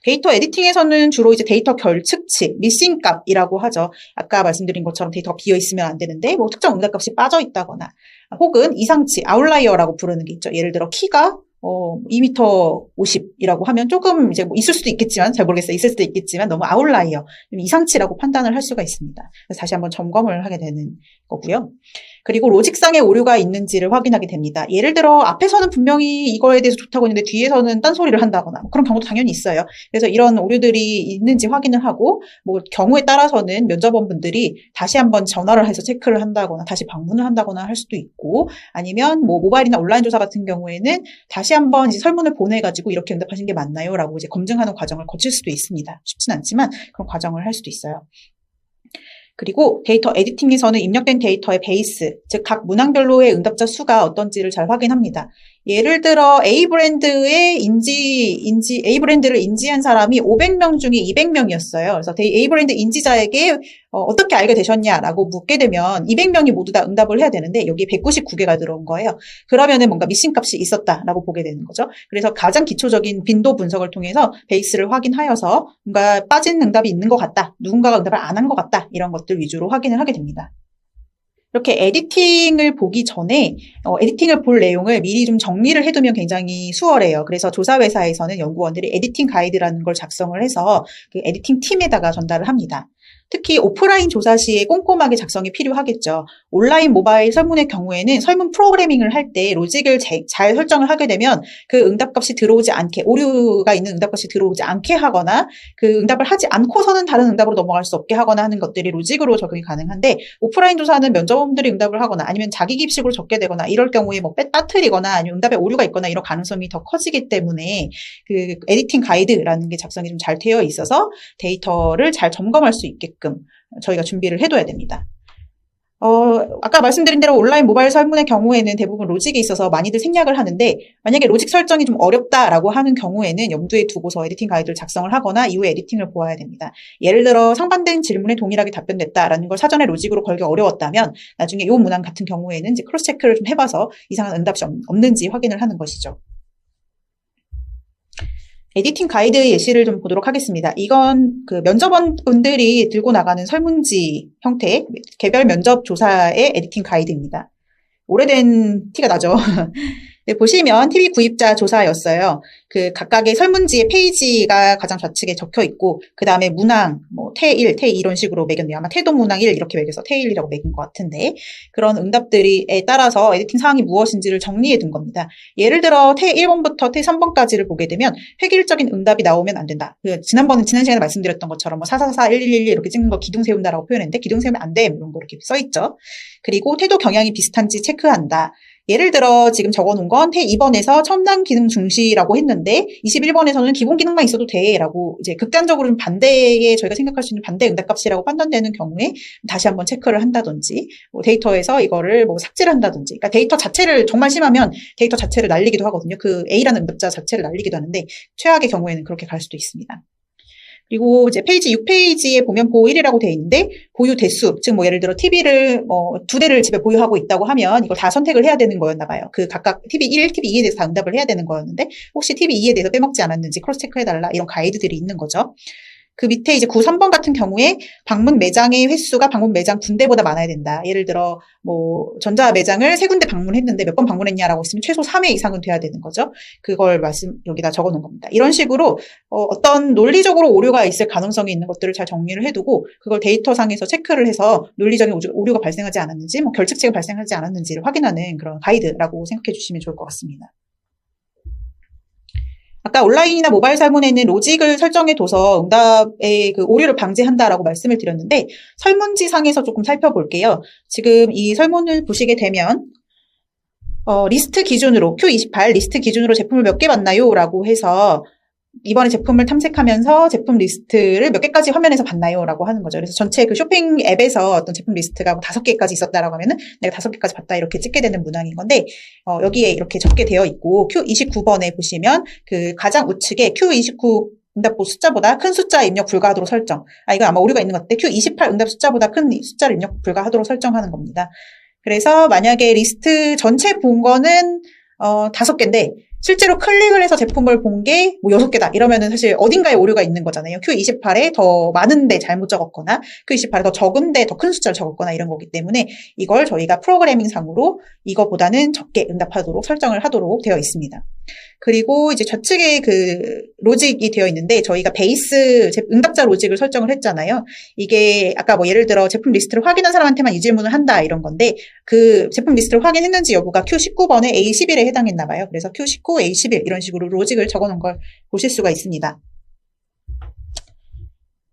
데이터 에디팅에서는 주로 이제 데이터 결측치, 미싱 값이라고 하죠. 아까 말씀드린 것처럼 데이터가 비어 있으면 안 되는데 뭐 특정 응답값이 빠져 있다거나, 혹은 이상치, 아웃라이어라고 부르는 게 있죠. 예를 들어 키가 2m 50이라고 하면 조금 이제 뭐 있을 수도 있겠지만, 잘 모르겠어요. 있을 수도 있겠지만 너무 아웃라이어, 이상치라고 판단을 할 수가 있습니다. 그래서 다시 한번 점검을 하게 되는 거고요. 그리고 로직상의 오류가 있는지를 확인하게 됩니다. 예를 들어 앞에서는 분명히 이거에 대해서 좋다고 했는데 뒤에서는 딴소리를 한다거나 뭐 그런 경우도 당연히 있어요. 그래서 이런 오류들이 있는지 확인을 하고, 뭐 경우에 따라서는 면접원분들이 다시 한번 전화를 해서 체크를 한다거나 다시 방문을 한다거나 할 수도 있고, 아니면 뭐 모바일이나 온라인 조사 같은 경우에는 다시 한번 이제 설문을 보내가지고 이렇게 응답하신 게 맞나요? 라고 이제 검증하는 과정을 거칠 수도 있습니다. 쉽진 않지만 그런 과정을 할 수도 있어요. 그리고 데이터 에디팅에서는 입력된 데이터의 베이스, 즉 각 문항별로의 응답자 수가 어떤지를 잘 확인합니다. 예를 들어 A 브랜드를 인지한 사람이 500명 중에 200명이었어요. 그래서 A 브랜드 인지자에게 어떻게 알게 되셨냐라고 묻게 되면 200명이 모두 다 응답을 해야 되는데 여기에 199개가 들어온 거예요. 그러면은 뭔가 미싱 값이 있었다라고 보게 되는 거죠. 그래서 가장 기초적인 빈도 분석을 통해서 베이스를 확인하여서 뭔가 빠진 응답이 있는 것 같다, 누군가가 응답을 안 한 것 같다, 이런 것들 위주로 확인을 하게 됩니다. 이렇게 에디팅을 보기 전에 에디팅을 볼 내용을 미리 좀 정리를 해두면 굉장히 수월해요. 그래서 조사회사에서는 연구원들이 에디팅 가이드라는 걸 작성을 해서 그 에디팅 팀에다가 전달을 합니다. 특히 오프라인 조사 시에 꼼꼼하게 작성이 필요하겠죠. 온라인 모바일 설문의 경우에는 설문 프로그래밍을 할 때 로직을 잘 설정을 하게 되면 그 응답값이 들어오지 않게, 오류가 있는 응답값이 들어오지 않게 하거나 그 응답을 하지 않고서는 다른 응답으로 넘어갈 수 없게 하거나 하는 것들이 로직으로 적용이 가능한데, 오프라인 조사는 면접원들이 응답을 하거나 아니면 자기 깁식으로 적게 되거나 이럴 경우에 뭐 빠뜨리거나 아니면 응답에 오류가 있거나 이런 가능성이 더 커지기 때문에 그 에디팅 가이드라는 게 작성이 좀 잘 되어 있어서 데이터를 잘 점검할 수 있게끔 저희가 준비를 해둬야 됩니다. 아까 말씀드린 대로 온라인 모바일 설문의 경우에는 대부분 로직이 있어서 많이들 생략을 하는데, 만약에 로직 설정이 좀 어렵다라고 하는 경우에는 염두에 두고서 에디팅 가이드를 작성을 하거나 이후에 에디팅을 보아야 됩니다. 예를 들어 상반된 질문에 동일하게 답변됐다라는 걸 사전에 로직으로 걸기 어려웠다면 나중에 이 문항 같은 경우에는 이제 크로스 체크를 좀 해봐서 이상한 응답이 없는지 확인을 하는 것이죠. 에디팅 가이드 예시를 좀 보도록 하겠습니다. 이건 그 면접원분들이 들고 나가는 설문지 형태, 개별 면접 조사의 에디팅 가이드입니다. 오래된 티가 나죠. 네, 보시면 TV 구입자 조사였어요. 그 각각의 설문지의 페이지가 가장 좌측에 적혀 있고, 그 다음에 문항, 뭐, 태1, 태2 이런 식으로 매겼네요. 아마 태도 문항 1 이렇게 매겨서 태1이라고 매긴 것 같은데, 그런 응답들에 따라서 에디팅 사항이 무엇인지를 정리해 둔 겁니다. 예를 들어, 태1번부터 태3번까지를 보게 되면 획일적인 응답이 나오면 안 된다. 지난 시간에 말씀드렸던 것처럼 뭐 444, 1111 이렇게 찍는 거 기둥 세운다라고 표현했는데, 기둥 세우면 안 돼. 이런 거 이렇게 써 있죠. 그리고 태도 경향이 비슷한지 체크한다. 예를 들어 지금 적어놓은 건 태2번에서 첨단 기능 중시라고 했는데 21번에서는 기본 기능만 있어도 돼 라고 이제 극단적으로 좀 반대에 저희가 생각할 수 있는 반대 응답값이라고 판단되는 경우에 다시 한번 체크를 한다든지, 뭐 데이터에서 이거를 뭐 삭제를 한다든지, 그러니까 데이터 자체를 정말 심하면 데이터 자체를 날리기도 하거든요. 그 A라는 응답자 자체를 날리기도 하는데 최악의 경우에는 그렇게 갈 수도 있습니다. 그리고 이제 페이지 6페이지에 보면 보호1이라고 되어 있는데, 보유 대수, 즉 뭐 예를 들어 TV를 2대를 집에 보유하고 있다고 하면 이걸 다 선택을 해야 되는 거였나 봐요. 그 각각 TV 1, TV 2에 대해서 다 응답을 해야 되는 거였는데, 혹시 TV 2에 대해서 빼먹지 않았는지 크로스 체크해달라, 이런 가이드들이 있는 거죠. 그 밑에 이제 93번 같은 경우에 방문 매장의 횟수가 방문 매장 군데보다 많아야 된다. 예를 들어 뭐 전자 매장을 3군데 방문했는데 몇 번 방문했냐라고 했으면 최소 3회 이상은 돼야 되는 거죠. 그걸 여기다 적어 놓은 겁니다. 이런 식으로 어떤 논리적으로 오류가 있을 가능성이 있는 것들을 잘 정리를 해두고, 그걸 데이터상에서 체크를 해서 논리적인 오류가 발생하지 않았는지, 뭐 결측체가 발생하지 않았는지를 확인하는 그런 가이드라고 생각해 주시면 좋을 것 같습니다. 아까 온라인이나 모바일 설문에는 로직을 설정해둬서 응답의 그 오류를 방지한다라고 말씀을 드렸는데, 설문지 상에서 조금 살펴볼게요. 지금 이 설문을 보시게 되면 리스트 기준으로 Q28 리스트 기준으로 제품을 몇 개 봤나요? 라고 해서 이번에 제품을 탐색하면서 제품 리스트를 몇 개까지 화면에서 봤나요? 라고 하는 거죠. 그래서 전체 그 쇼핑 앱에서 어떤 제품 리스트가 뭐 5개까지 있었다라고 하면은 내가 5개까지 봤다 이렇게 찍게 되는 문항인 건데, 여기에 이렇게 적게 되어 있고, Q29번에 보시면 그 가장 우측에 Q29 응답보 숫자보다 큰 숫자 입력 불가하도록 설정. 이건 아마 오류가 있는 것 같은데 Q28 응답 숫자보다 큰 숫자를 입력 불가하도록 설정하는 겁니다. 그래서 만약에 리스트 전체 본 거는 5개인데 실제로 클릭을 해서 제품을 본 게 뭐 6개다 이러면은 사실 어딘가에 오류가 있는 거잖아요. Q28에 더 많은데 잘못 적었거나 Q28에 더 적은데 더 큰 숫자를 적었거나 이런 거기 때문에 이걸 저희가 프로그래밍 상으로 이거보다는 적게 응답하도록 설정을 하도록 되어 있습니다. 그리고 이제 좌측에 그 로직이 되어 있는데, 저희가 베이스 응답자 로직을 설정을 했잖아요. 이게 아까 뭐 예를 들어 제품 리스트를 확인한 사람한테만 이 질문을 한다 이런 건데, 그 제품 리스트를 확인했는지 여부가 Q19번에 A11에 해당했나 봐요. 그래서 Q19, A11 이런 식으로 로직을 적어놓은 걸 보실 수가 있습니다.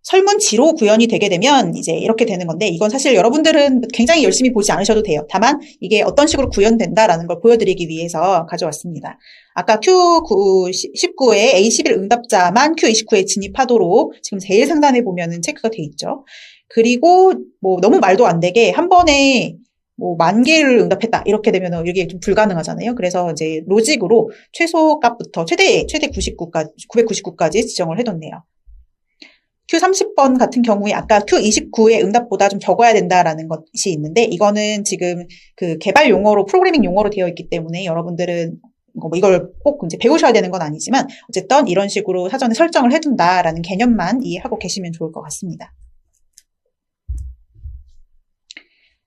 설문지로 구현이 되게 되면 이제 이렇게 되는 건데, 이건 사실 여러분들은 굉장히 열심히 보지 않으셔도 돼요. 다만 이게 어떤 식으로 구현된다라는 걸 보여드리기 위해서 가져왔습니다. 아까 Q19에 A11 응답자만 Q29에 진입하도록 지금 제일 상단에 보면은 체크가 돼 있죠. 그리고 뭐 너무 말도 안 되게 한 번에 뭐 10,000개를 응답했다 이렇게 되면 이게 좀 불가능하잖아요. 그래서 이제 로직으로 최소 값부터 최대 999까지 지정을 해뒀네요. Q30번 같은 경우에 아까 Q29의 응답보다 좀 적어야 된다라는 것이 있는데, 이거는 지금 그 개발 용어로 프로그래밍 용어로 되어 있기 때문에 여러분들은 뭐 이걸 꼭 이제 배우셔야 되는 건 아니지만 어쨌든 이런 식으로 사전에 설정을 해둔다라는 개념만 이해하고 계시면 좋을 것 같습니다.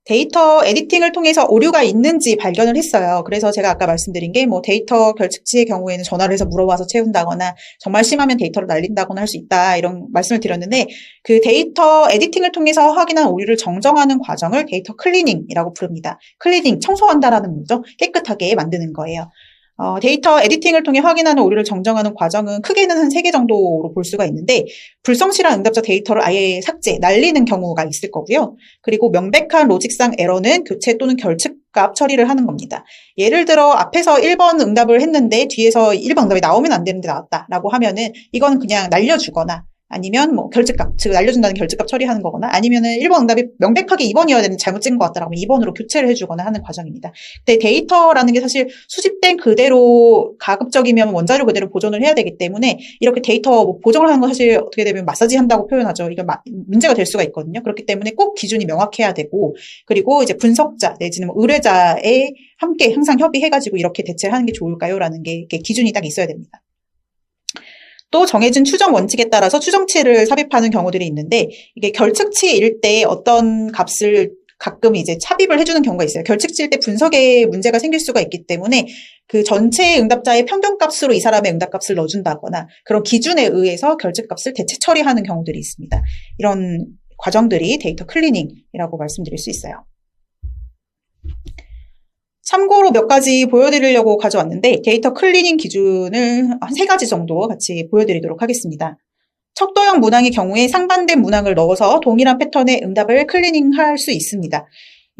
데이터 에디팅을 통해서 오류가 있는지 발견을 했어요. 그래서 제가 아까 말씀드린 게 뭐 데이터 결측치의 경우에는 전화를 해서 물어봐서 채운다거나 정말 심하면 데이터를 날린다거나 할 수 있다 이런 말씀을 드렸는데 그 데이터 에디팅을 통해서 확인한 오류를 정정하는 과정을 데이터 클리닝이라고 부릅니다. 클리닝, 청소한다라는 거죠. 깨끗하게 만드는 거예요. 데이터 에디팅을 통해 확인하는 오류를 정정하는 과정은 크게는 한 3개 정도로 볼 수가 있는데 불성실한 응답자 데이터를 아예 삭제, 날리는 경우가 있을 거고요. 그리고 명백한 로직상 에러는 교체 또는 결측값 처리를 하는 겁니다. 예를 들어 앞에서 1번 응답을 했는데 뒤에서 1번 응답이 나오면 안 되는데 나왔다라고 하면은 이건 그냥 날려주거나 아니면 뭐 결측값, 즉 날려준다는 결측값 처리하는 거거나 아니면은 1번 응답이 명백하게 2번이어야 되는데 잘못 찍은 것 같다라고 2번으로 교체를 해주거나 하는 과정입니다. 근데 데이터라는 게 사실 수집된 그대로 가급적이면 원자료 그대로 보존을 해야 되기 때문에 이렇게 데이터 뭐 보정을 하는 건 사실 어떻게 되면 마사지 한다고 표현하죠. 이건 문제가 될 수가 있거든요. 그렇기 때문에 꼭 기준이 명확해야 되고 그리고 이제 분석자 내지는 뭐 의뢰자에 함께 항상 협의해가지고 이렇게 대체를 하는 게 좋을까요?라는 게 기준이 딱 있어야 됩니다. 또 정해진 추정 원칙에 따라서 추정치를 삽입하는 경우들이 있는데 이게 결측치일 때 어떤 값을 가끔 이제 삽입을 해주는 경우가 있어요. 결측치일 때 분석에 문제가 생길 수가 있기 때문에 그 전체 응답자의 평균값으로 이 사람의 응답값을 넣어준다거나 그런 기준에 의해서 결측값을 대체 처리하는 경우들이 있습니다. 이런 과정들이 데이터 클리닝이라고 말씀드릴 수 있어요. 참고로 몇 가지 보여드리려고 가져왔는데 데이터 클리닝 기준을 한 3가지 정도 같이 보여드리도록 하겠습니다. 척도형 문항의 경우에 상반된 문항을 넣어서 동일한 패턴의 응답을 클리닝할 수 있습니다.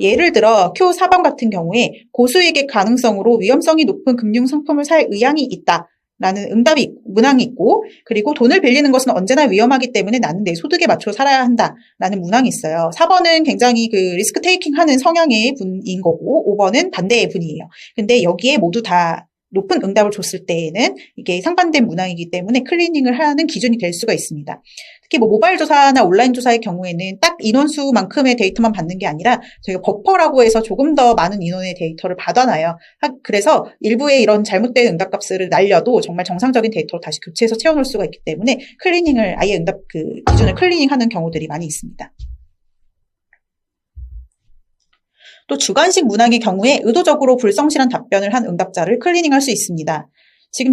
예를 들어 Q 4번 같은 경우에 고수익의 가능성으로 위험성이 높은 금융 상품을 살 의향이 있다. 라는 문항이 있고 그리고 돈을 빌리는 것은 언제나 위험하기 때문에 나는 내 소득에 맞춰 살아야 한다라는 문항이 있어요. 4번은 굉장히 그 리스크 테이킹 하는 성향의 분인 거고 5번은 반대의 분이에요. 근데 여기에 모두 다 높은 응답을 줬을 때에는 이게 상반된 문항이기 때문에 클리닝을 하는 기준이 될 수가 있습니다. 특히 뭐 모바일 조사나 온라인 조사의 경우에는 딱 인원수만큼의 데이터만 받는 게 아니라 저희가 버퍼라고 해서 조금 더 많은 인원의 데이터를 받아놔요. 그래서 일부의 이런 잘못된 응답값을 날려도 정말 정상적인 데이터로 다시 교체해서 채워놓을 수가 있기 때문에 클리닝을 아예 응답 그 기준을 클리닝하는 경우들이 많이 있습니다. 또 주관식 문항의 경우에 의도적으로 불성실한 답변을 한 응답자를 클리닝할 수 있습니다. 지금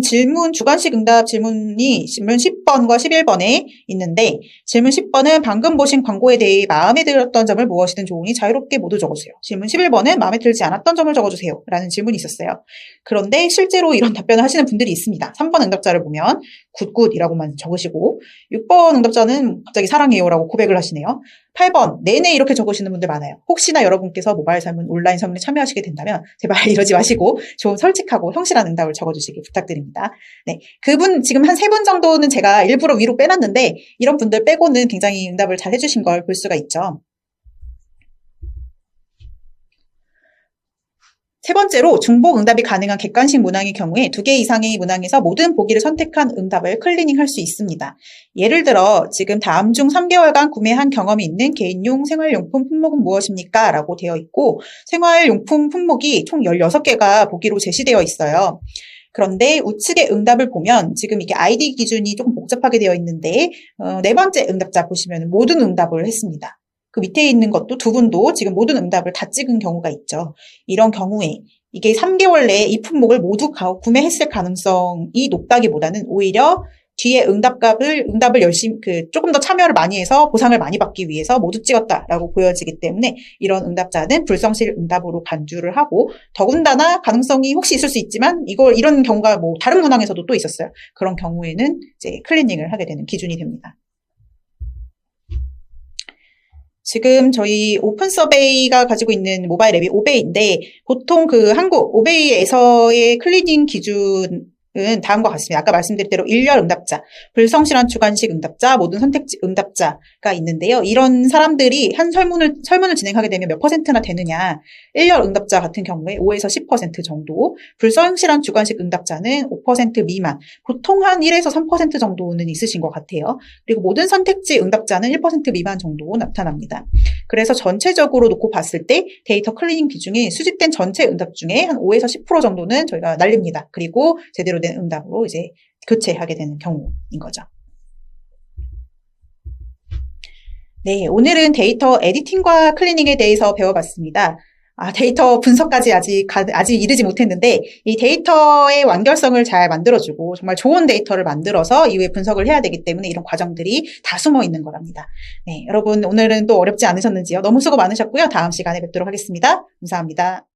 주관식 응답 질문이 질문 10번과 11번에 있는데 질문 10번은 방금 보신 광고에 대해 마음에 들었던 점을 무엇이든 좋으니 자유롭게 모두 적어주세요. 질문 11번은 마음에 들지 않았던 점을 적어주세요. 라는 질문이 있었어요. 그런데 실제로 이런 답변을 하시는 분들이 있습니다. 3번 응답자를 보면 굿굿이라고만 적으시고 6번 응답자는 갑자기 사랑해요라고 고백을 하시네요. 8번 내내 이렇게 적으시는 분들 많아요. 혹시나 여러분께서 모바일 설문, 온라인 설문에 참여하시게 된다면 제발 이러지 마시고 좀 솔직하고 성실한 응답을 적어주시기 부탁드립니다. 네, 그분 지금 한 3분 정도는 제가 일부러 위로 빼놨는데 이런 분들 빼고는 굉장히 응답을 잘 해주신 걸 볼 수가 있죠. 세 번째로 중복 응답이 가능한 객관식 문항의 경우에 2개 이상의 문항에서 모든 보기를 선택한 응답을 클리닝할 수 있습니다. 예를 들어 지금 다음 중 3개월간 구매한 경험이 있는 개인용 생활용품 품목은 무엇입니까? 라고 되어 있고 생활용품 품목이 총 16개가 보기로 제시되어 있어요. 그런데 우측의 응답을 보면 지금 이게 아이디 기준이 조금 복잡하게 되어 있는데 4번째 응답자 보시면 모든 응답을 했습니다. 그 밑에 있는 것도 2분도 지금 모든 응답을 다 찍은 경우가 있죠. 이런 경우에 이게 3개월 내에 이 품목을 모두 구매했을 가능성이 높다기보다는 오히려 뒤에 응답을 열심히 조금 더 참여를 많이 해서 보상을 많이 받기 위해서 모두 찍었다라고 보여지기 때문에 이런 응답자는 불성실 응답으로 간주를 하고 더군다나 가능성이 혹시 있을 수 있지만 이런 경우가 뭐 다른 문항에서도 또 있었어요. 그런 경우에는 이제 클리닝을 하게 되는 기준이 됩니다. 지금 저희 오픈 서베이가 가지고 있는 모바일 앱이 오베이인데 보통 그 한국 오베이에서의 클리닝 기준은 다음과 같습니다. 아까 말씀드린 대로 일렬 응답자, 불성실한 주관식 응답자, 모든 선택지 응답자가 있는데요. 이런 사람들이 한 설문을 진행하게 되면 몇 퍼센트나 되느냐. 일렬 응답자 같은 경우에 5에서 10% 정도, 불성실한 주관식 응답자는 5% 미만, 보통 한 1에서 3% 정도는 있으신 것 같아요. 그리고 모든 선택지 응답자는 1% 미만 정도 나타납니다. 그래서 전체적으로 놓고 봤을 때 데이터 클리닝 비중이 수집된 전체 응답 중에 한 5에서 10% 정도는 저희가 날립니다. 그리고 제대로 된 응답으로 이제 교체하게 되는 경우인 거죠. 네, 오늘은 데이터 에디팅과 클리닝에 대해서 배워봤습니다. 데이터 분석까지 아직 이르지 못했는데, 이 데이터의 완결성을 잘 만들어주고, 정말 좋은 데이터를 만들어서 이후에 분석을 해야 되기 때문에 이런 과정들이 다 숨어 있는 거랍니다. 네, 여러분, 오늘은 또 어렵지 않으셨는지요? 너무 수고 많으셨고요. 다음 시간에 뵙도록 하겠습니다. 감사합니다.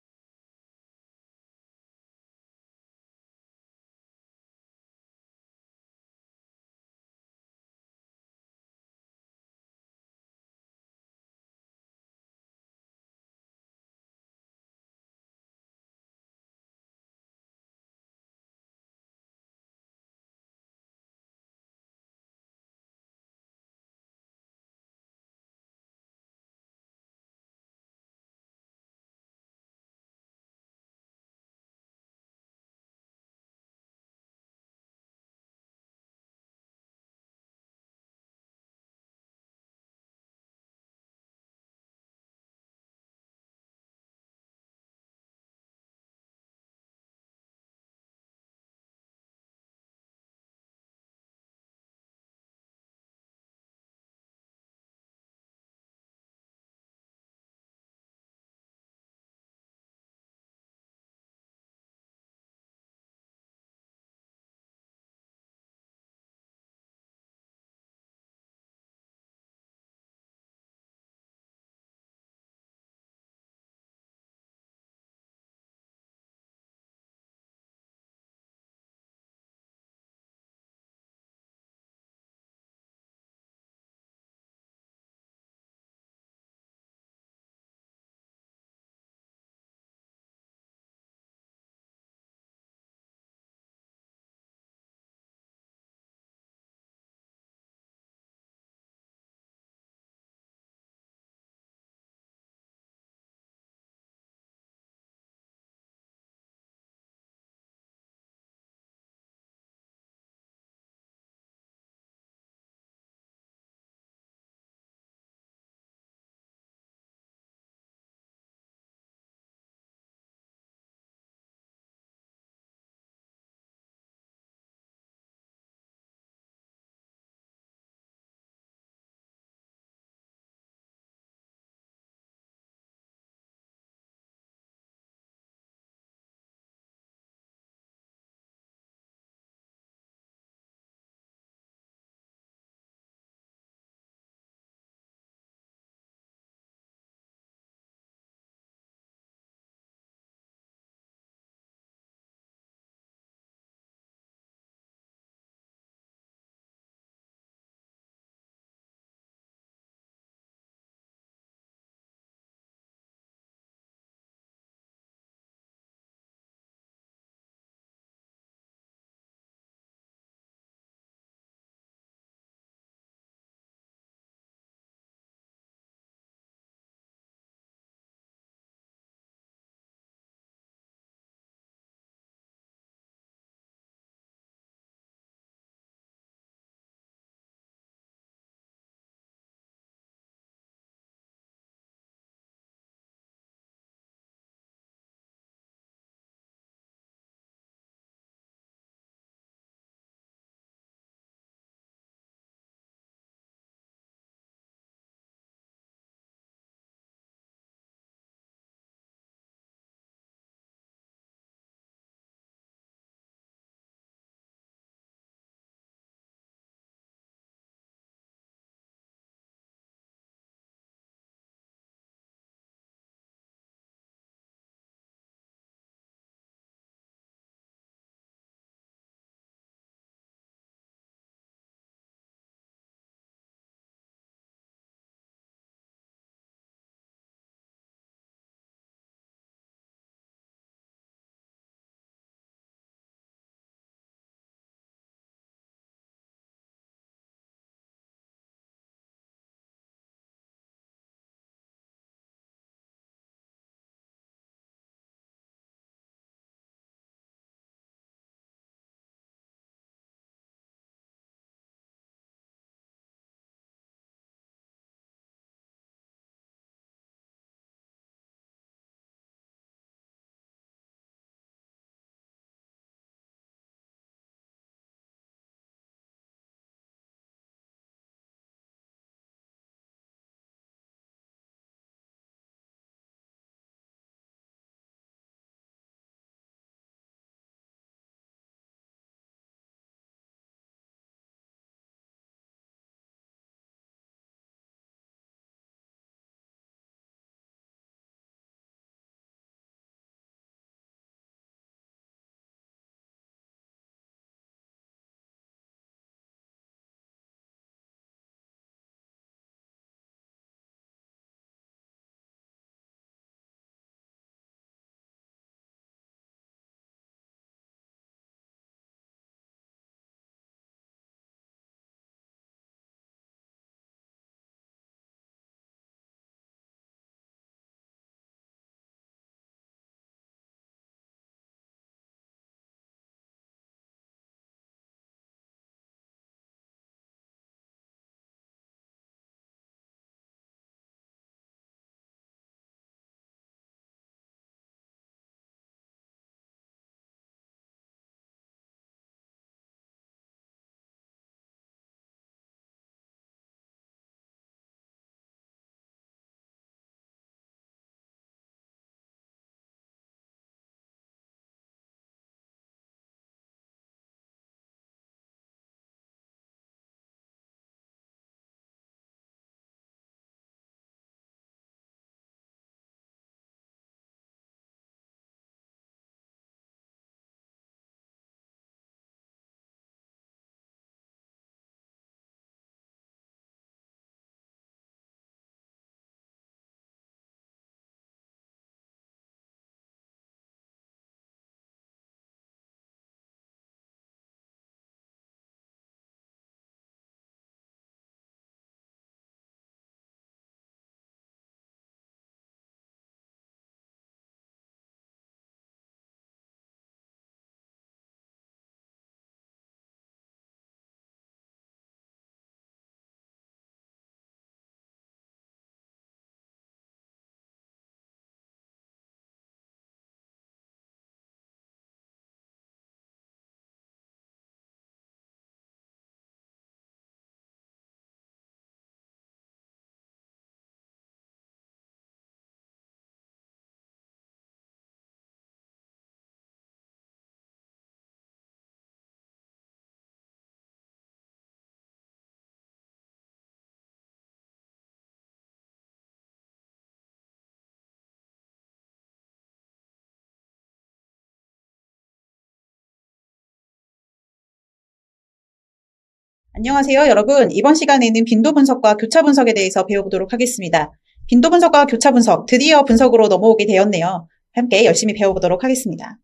안녕하세요, 여러분. 이번 시간에는 빈도 분석과 교차 분석에 대해서 배워보도록 하겠습니다. 빈도 분석과 교차 분석, 드디어 분석으로 넘어오게 되었네요. 함께 열심히 배워보도록 하겠습니다.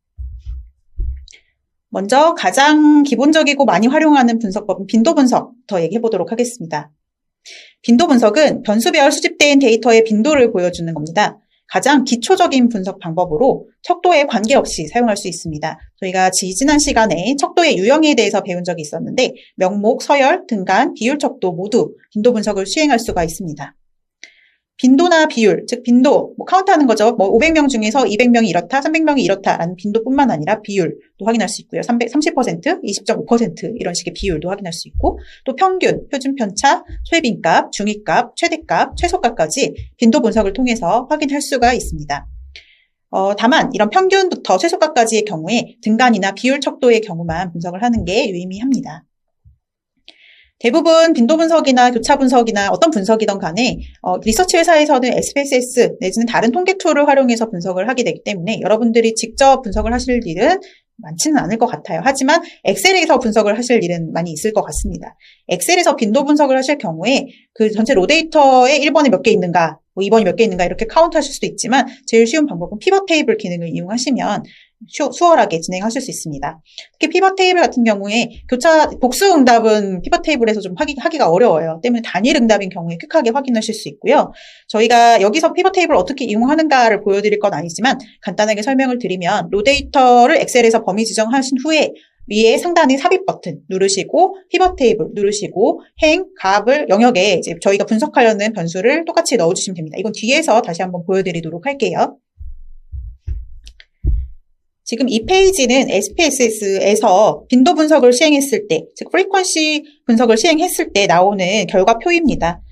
먼저 가장 기본적이고 많이 활용하는 분석법은 빈도 분석부터 얘기해보도록 하겠습니다. 빈도 분석은 변수별 수집된 데이터의 빈도를 보여주는 겁니다. 가장 기초적인 분석 방법으로 척도에 관계없이 사용할 수 있습니다. 저희가 지난 시간에 척도의 유형에 대해서 배운 적이 있었는데 명목, 서열, 등간, 비율 척도 모두 빈도 분석을 수행할 수가 있습니다. 빈도나 비율, 즉 빈도, 카운트하는 거죠. 500명 중에서 200명이 이렇다, 300명이 이렇다라는 빈도뿐만 아니라 비율도 확인할 수 있고요. 30%, 20.5% 이런 식의 비율도 확인할 수 있고 또 평균, 표준 편차, 최빈값, 중위값, 최대값, 최소값까지 빈도 분석을 통해서 확인할 수가 있습니다. 다만 이런 평균부터 최소값까지의 경우에 등간이나 비율 척도의 경우만 분석을 하는 게 유의미합니다. 대부분 빈도 분석이나 교차 분석이나 어떤 분석이든 간에 리서치 회사에서는 SPSS 내지는 다른 통계 툴을 활용해서 분석을 하게 되기 때문에 여러분들이 직접 분석을 하실 일은 많지는 않을 것 같아요. 하지만 엑셀에서 분석을 하실 일은 많이 있을 것 같습니다. 엑셀에서 빈도 분석을 하실 경우에 그 전체 로 데이터에 1번이 몇 개 있는가, 2번이 몇 개 있는가 이렇게 카운트 하실 수도 있지만 제일 쉬운 방법은 피벗 테이블 기능을 이용하시면 수월하게 진행하실 수 있습니다. 특히 피벗 테이블 같은 경우에 복수 응답은 피벗 테이블에서 좀 하기가 어려워요. 때문에 단일 응답인 경우에 퀵하게 확인하실 수 있고요. 저희가 여기서 피벗 테이블을 어떻게 이용하는가를 보여드릴 건 아니지만 간단하게 설명을 드리면 로 데이터를 엑셀에서 범위 지정하신 후에 위에 상단에 삽입 버튼 누르시고 피벗 테이블 누르시고 행, 값을 영역에 이제 저희가 분석하려는 변수를 똑같이 넣어주시면 됩니다. 이건 뒤에서 다시 한번 보여드리도록 할게요. 지금 이 페이지는 SPSS에서 빈도 분석을 시행했을 때, 즉 프리퀀시 분석을 시행했을 때 나오는 결과표입니다.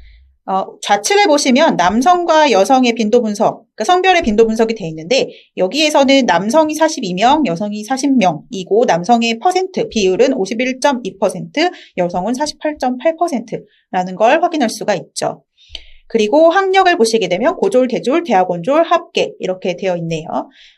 좌측을 보시면 남성과 여성의 빈도 분석, 그러니까 성별의 빈도 분석이 되어 있는데 여기에서는 남성이 42명, 여성이 40명이고 남성의 퍼센트 비율은 51.2%, 여성은 48.8%라는 걸 확인할 수가 있죠. 그리고 학력을 보시게 되면 고졸, 대졸, 대학원졸, 합계 이렇게 되어 있네요.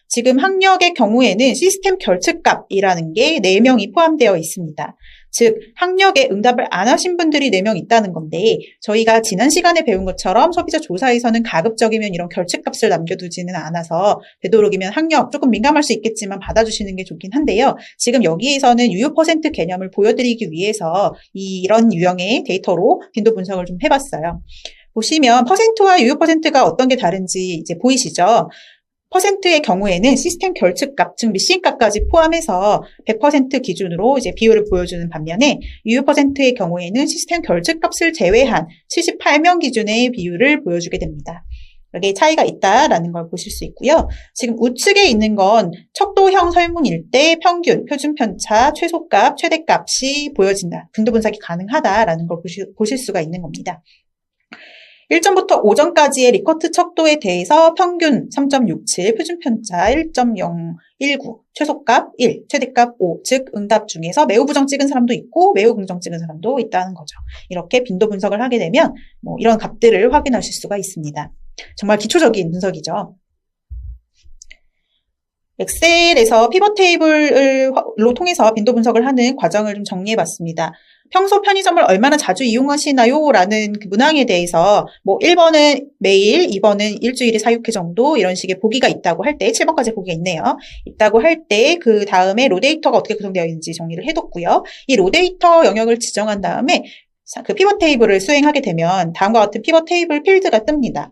지금 학력의 경우에는 시스템 결측값이라는 게 4명이 포함되어 있습니다. 즉 학력에 응답을 안 하신 분들이 4명 있다는 건데 저희가 지난 시간에 배운 것처럼 소비자 조사에서는 가급적이면 이런 결측값을 남겨두지는 않아서 되도록이면 학력 조금 민감할 수 있겠지만 받아주시는 게 좋긴 한데요. 지금 여기에서는 유효 퍼센트 개념을 보여드리기 위해서 이런 유형의 데이터로 빈도 분석을 좀 해봤어요. 보시면 퍼센트와 유효 퍼센트가 어떤 게 다른지 이제 보이시죠? 퍼센트의 경우에는 시스템 결측값, 즉 미싱값까지 포함해서 100% 기준으로 이제 비율을 보여주는 반면에 유효 퍼센트의 경우에는 시스템 결측값을 제외한 78명 기준의 비율을 보여주게 됩니다. 여기에 차이가 있다라는 걸 보실 수 있고요. 지금 우측에 있는 건 척도형 설문일 때 평균, 표준 편차, 최소값, 최대값이 보여진다. 빈도 분석이 가능하다라는 걸 보실 수가 있는 겁니다. 1점부터 5점까지의 리커트 척도에 대해서 평균 3.67, 표준 편차 1.019, 최소값 1, 최대값 5, 즉 응답 중에서 매우 부정 찍은 사람도 있고 매우 긍정 찍은 사람도 있다는 거죠. 이렇게 빈도 분석을 하게 되면 이런 값들을 확인하실 수가 있습니다. 정말 기초적인 분석이죠. 엑셀에서 피벗 테이블로 통해서 빈도 분석을 하는 과정을 좀 정리해봤습니다. 평소 편의점을 얼마나 자주 이용하시나요? 라는 그 문항에 대해서 1번은 매일, 2번은 일주일에 4~6회 정도 이런 식의 보기가 있다고 할 때 7번까지 보기가 있네요. 있다고 할 때 그 다음에 로 데이터가 어떻게 구성되어 있는지 정리를 해뒀고요. 이 로 데이터 영역을 지정한 다음에 그 피벗 테이블을 수행하게 되면 다음과 같은 피벗 테이블 필드가 뜹니다.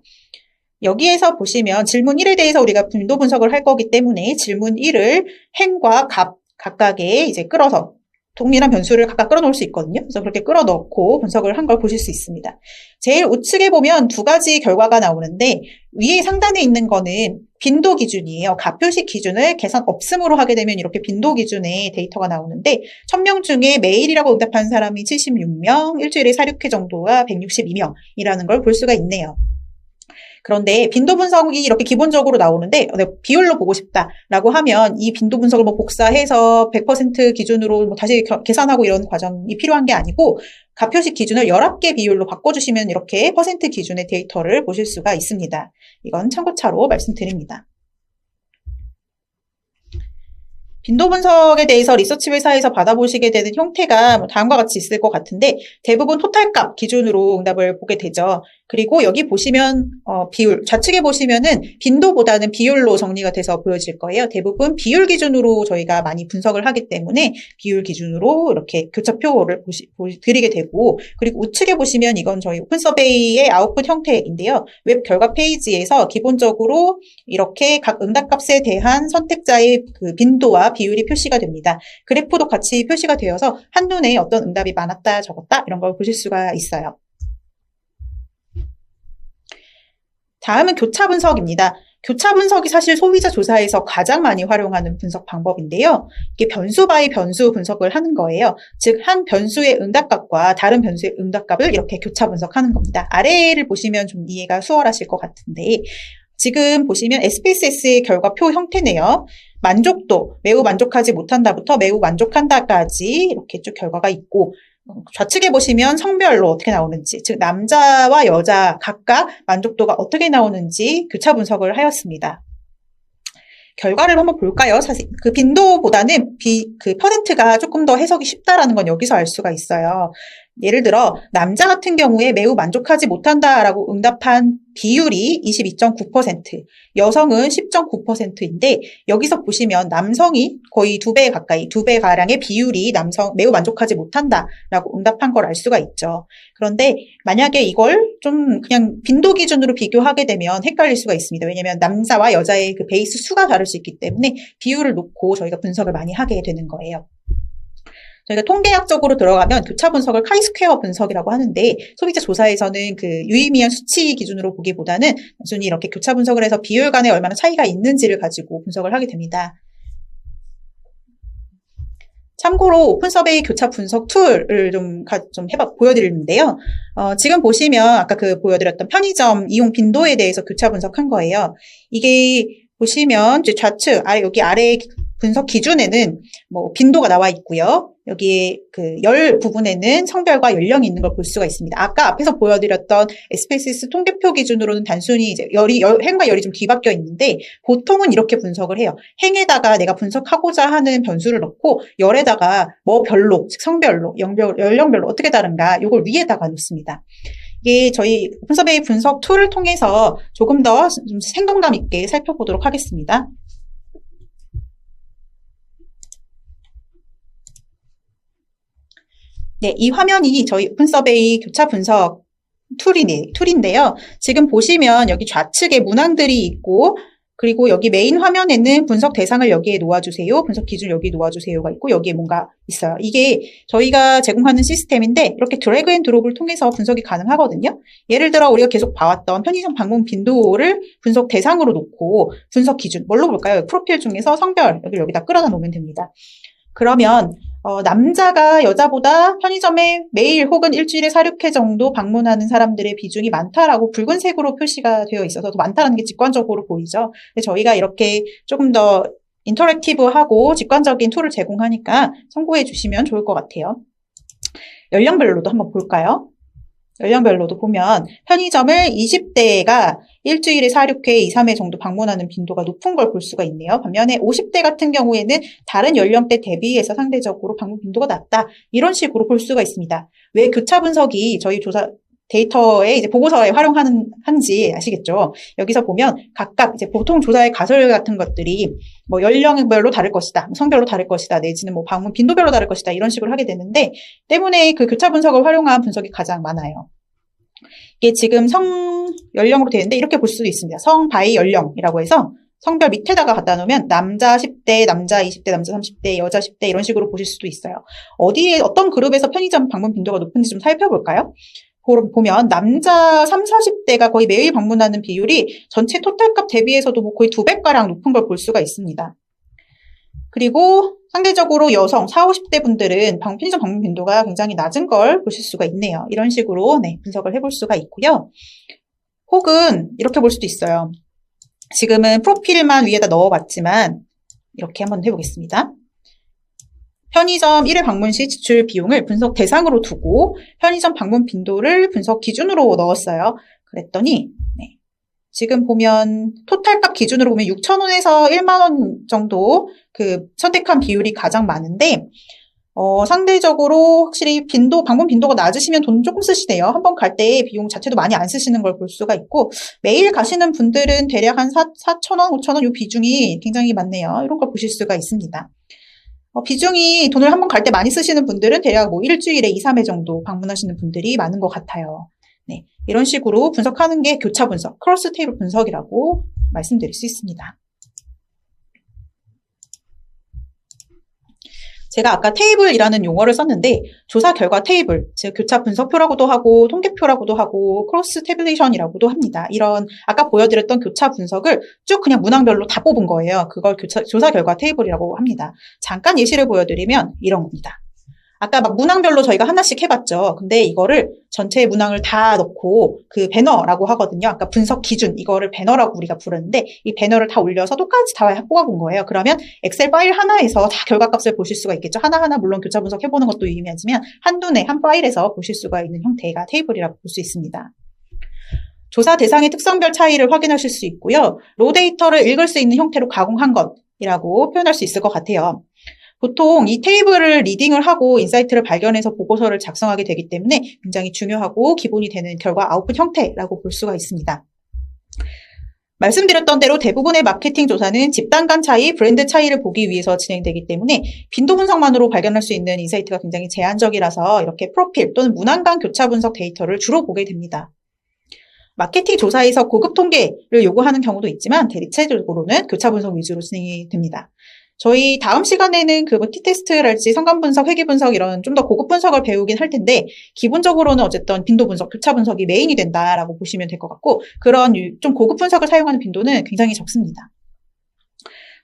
여기에서 보시면 질문 1에 대해서 우리가 빈도 분석을 할 거기 때문에 질문 1을 행과 값 각각에 이제 끌어서 동일한 변수를 각각 끌어놓을 수 있거든요. 그래서 그렇게 끌어넣고 분석을 한 걸 보실 수 있습니다. 제일 우측에 보면 두 가지 결과가 나오는데 위에 상단에 있는 거는 빈도 기준이에요. 값표식 기준을 계산 없음으로 하게 되면 이렇게 빈도 기준의 데이터가 나오는데 1000명 중에 매일이라고 응답한 사람이 76명, 일주일에 4~6회 정도가 162명이라는 걸 볼 수가 있네요. 그런데 빈도 분석이 이렇게 기본적으로 나오는데 비율로 보고 싶다라고 하면 이 빈도 분석을 복사해서 100% 기준으로 다시 계산하고 이런 과정이 필요한 게 아니고 값표식 기준을 11개 비율로 바꿔주시면 이렇게 퍼센트 기준의 데이터를 보실 수가 있습니다. 이건 참고차로 말씀드립니다. 빈도 분석에 대해서 리서치 회사에서 받아보시게 되는 형태가 뭐 다음과 같이 있을 것 같은데 대부분 토탈값 기준으로 응답을 보게 되죠. 그리고 여기 보시면 비율, 좌측에 보시면은 빈도보다는 비율로 정리가 돼서 보여질 거예요. 대부분 비율 기준으로 저희가 많이 분석을 하기 때문에 비율 기준으로 이렇게 교차표를 드리게 되고, 그리고 우측에 보시면 이건 저희 오픈 서베이의 아웃풋 형태인데요. 웹 결과 페이지에서 기본적으로 이렇게 각 응답값에 대한 선택자의 그 빈도와 비율이 표시가 됩니다. 그래프도 같이 표시가 되어서 한눈에 어떤 응답이 많았다 적었다 이런 걸 보실 수가 있어요. 다음은 교차 분석입니다. 교차 분석이 사실 소비자 조사에서 가장 많이 활용하는 분석 방법인데요. 이게 변수 바이 변수 분석을 하는 거예요. 즉, 한 변수의 응답값과 다른 변수의 응답값을 이렇게 교차 분석하는 겁니다. 아래를 보시면 좀 이해가 수월하실 것 같은데, 지금 보시면 SPSS의 결과표 형태네요. 만족도, 매우 만족하지 못한다부터 매우 만족한다까지 이렇게 쭉 결과가 있고, 좌측에 보시면 성별로 어떻게 나오는지, 즉 남자와 여자 각각 만족도가 어떻게 나오는지 교차 분석을 하였습니다. 결과를 한번 볼까요? 사실 그 빈도보다는 그 퍼센트가 조금 더 해석이 쉽다라는 건 여기서 알 수가 있어요. 예를 들어 남자 같은 경우에 매우 만족하지 못한다라고 응답한 비율이 22.9%, 여성은 10.9%인데 여기서 보시면 남성이 거의 2배 가까이, 2배 가량의 비율이 매우 만족하지 못한다라고 응답한 걸 알 수가 있죠. 그런데 만약에 이걸 좀 그냥 빈도 기준으로 비교하게 되면 헷갈릴 수가 있습니다. 왜냐하면 남자와 여자의 그 베이스 수가 다를 수 있기 때문에 비율을 놓고 저희가 분석을 많이 하게 되는 거예요. 저희가 통계학적으로 들어가면 교차 분석을 카이스퀘어 분석이라고 하는데 소비자 조사에서는 그 유의미한 수치 기준으로 보기보다는 단순히 이렇게 교차 분석을 해서 비율 간에 얼마나 차이가 있는지를 가지고 분석을 하게 됩니다. 참고로 오픈 서베이 교차 분석 툴을 좀 보여드리는데요. 지금 보시면 아까 그 보여드렸던 편의점 이용 빈도에 대해서 교차 분석한 거예요. 이게 보시면 이제 좌측 여기 아래 분석 기준에는 뭐 빈도가 나와 있고요. 여기 그 열 부분에는 성별과 연령이 있는 걸 볼 수가 있습니다. 아까 앞에서 보여드렸던 SPSS 통계표 기준으로는 단순히 이제 행과 열이 좀 뒤바뀌어 있는데 보통은 이렇게 분석을 해요. 행에다가 내가 분석하고자 하는 변수를 넣고 열에다가 뭐 별로, 즉 성별로, 연령별로 어떻게 다른가 이걸 위에다가 놓습니다. 이게 저희 오픈 서베이 분석 툴을 통해서 조금 더 좀 생동감 있게 살펴보도록 하겠습니다. 네, 이 화면이 저희 오픈 서베이 교차 분석 툴인데요. 지금 보시면 여기 좌측에 문항들이 있고, 그리고 여기 메인 화면에는 분석 대상을 여기에 놓아주세요. 분석 기준 여기 놓아주세요가 있고, 여기에 뭔가 있어요. 이게 저희가 제공하는 시스템인데, 이렇게 드래그 앤 드롭을 통해서 분석이 가능하거든요. 예를 들어, 우리가 계속 봐왔던 편의점 방문 빈도를 분석 대상으로 놓고, 분석 기준, 뭘로 볼까요? 프로필 중에서 성별, 여기다 끌어다 놓으면 됩니다. 그러면 남자가 여자보다 편의점에 매일 혹은 일주일에 4~6회 정도 방문하는 사람들의 비중이 많다라고 붉은색으로 표시가 되어 있어서 더 많다는 게 직관적으로 보이죠. 근데 저희가 이렇게 조금 더 인터랙티브하고 직관적인 툴을 제공하니까 참고해 주시면 좋을 것 같아요. 연령별로도 한번 볼까요? 연령별로도 보면 편의점을 20대가 일주일에 4~6회, 2~3회 정도 방문하는 빈도가 높은 걸 볼 수가 있네요. 반면에 50대 같은 경우에는 다른 연령대 대비해서 상대적으로 방문 빈도가 낮다. 이런 식으로 볼 수가 있습니다. 왜 교차 분석이 저희 조사 데이터에 이제 보고서에 활용하는지 아시겠죠? 여기서 보면 각각 이제 보통 조사의 가설 같은 것들이 뭐 연령별로 다를 것이다, 성별로 다를 것이다, 내지는 뭐 방문 빈도별로 다를 것이다 이런 식으로 하게 되는데 때문에 그 교차 분석을 활용한 분석이 가장 많아요. 이게 지금 연령으로 되어 있는데 이렇게 볼 수도 있습니다. 성 바이 연령이라고 해서 성별 밑에다가 갖다 놓으면 남자 10대, 남자 20대, 남자 30대, 여자 10대 이런 식으로 보실 수도 있어요. 어떤 그룹에서 편의점 방문 빈도가 높은지 좀 살펴볼까요? 보면 남자 30~40대가 거의 매일 방문하는 비율이 전체 토탈값 대비해서도 뭐 거의 2배가량 높은 걸 볼 수가 있습니다. 그리고 상대적으로 여성 40~50대 분들은 편의점 방문 빈도가 굉장히 낮은 걸 보실 수가 있네요. 이런 식으로 분석을 해볼 수가 있고요. 혹은 이렇게 볼 수도 있어요. 지금은 프로필만 위에다 넣어봤지만 이렇게 한번 해보겠습니다. 편의점 1회 방문 시 지출 비용을 분석 대상으로 두고 편의점 방문 빈도를 분석 기준으로 넣었어요. 그랬더니 지금 보면 토탈값 기준으로 보면 6,000원에서 1만 원 정도 그 선택한 비율이 가장 많은데 상대적으로 확실히 방문 빈도가 낮으시면 돈 조금 쓰시네요. 한 번 갈 때 비용 자체도 많이 안 쓰시는 걸 볼 수가 있고, 매일 가시는 분들은 대략 한 4,000원, 5,000원 이 비중이 굉장히 많네요. 이런 걸 보실 수가 있습니다. 비중이 돈을 한 번 갈 때 많이 쓰시는 분들은 대략 뭐 일주일에 2, 3회 정도 방문하시는 분들이 많은 것 같아요. 네, 이런 식으로 분석하는 게 교차 분석, 크로스 테이블 분석이라고 말씀드릴 수 있습니다. 제가 아까 테이블이라는 용어를 썼는데 조사 결과 테이블, 즉 교차 분석표라고도 하고 통계표라고도 하고 크로스 태블레이션이라고도 합니다. 이런 아까 보여드렸던 교차 분석을 쭉 그냥 문항별로 다 뽑은 거예요. 그걸 조사 결과 테이블이라고 합니다. 잠깐 예시를 보여드리면 이런 겁니다. 아까 막 문항별로 저희가 하나씩 해봤죠. 근데 이거를 전체 문항을 다 넣고 그 배너라고 하거든요. 아까 분석 기준 이거를 배너라고 우리가 부르는데 이 배너를 다 올려서 똑같이 다 뽑아본 거예요. 그러면 엑셀 파일 하나에서 다 결과값을 보실 수가 있겠죠. 하나하나 물론 교차 분석 해보는 것도 유의미하지만 한눈에 한 파일에서 보실 수가 있는 형태가 테이블이라고 볼 수 있습니다. 조사 대상의 특성별 차이를 확인하실 수 있고요. 로 데이터를 읽을 수 있는 형태로 가공한 것이라고 표현할 수 있을 것 같아요. 보통 이 테이블을 리딩을 하고 인사이트를 발견해서 보고서를 작성하게 되기 때문에 굉장히 중요하고 기본이 되는 결과 아웃풋 형태라고 볼 수가 있습니다. 말씀드렸던 대로 대부분의 마케팅 조사는 집단 간 차이, 브랜드 차이를 보기 위해서 진행되기 때문에 빈도 분석만으로 발견할 수 있는 인사이트가 굉장히 제한적이라서 이렇게 프로필 또는 문항 간 교차 분석 데이터를 주로 보게 됩니다. 마케팅 조사에서 고급 통계를 요구하는 경우도 있지만 대체적으로는 교차 분석 위주로 진행이 됩니다. 저희 다음 시간에는 그 T테스트랄지 성감 분석, 회귀 분석 이런 좀 더 고급 분석을 배우긴 할 텐데 기본적으로는 어쨌든 빈도 분석, 교차 분석이 메인이 된다라고 보시면 될 것 같고 그런 좀 고급 분석을 사용하는 빈도는 굉장히 적습니다.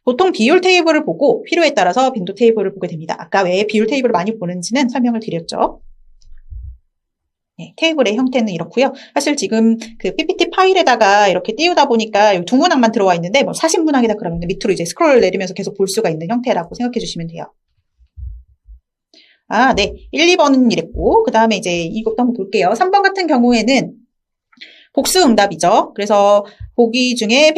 보통 비율 테이블을 보고 필요에 따라서 빈도 테이블을 보게 됩니다. 아까 왜 비율 테이블을 많이 보는지는 설명을 드렸죠. 네, 테이블의 형태는 이렇고요. 사실 지금 그 PPT 파일에다가 이렇게 띄우다 보니까 여기 두 문항만 들어와 있는데 뭐 40문항이다 그러면 밑으로 이제 스크롤 내리면서 계속 볼 수가 있는 형태라고 생각해 주시면 돼요. 네. 1, 2번은 이랬고 그 다음에 이제 이것도 한번 볼게요. 3번 같은 경우에는 복수 응답이죠. 그래서 보기 중에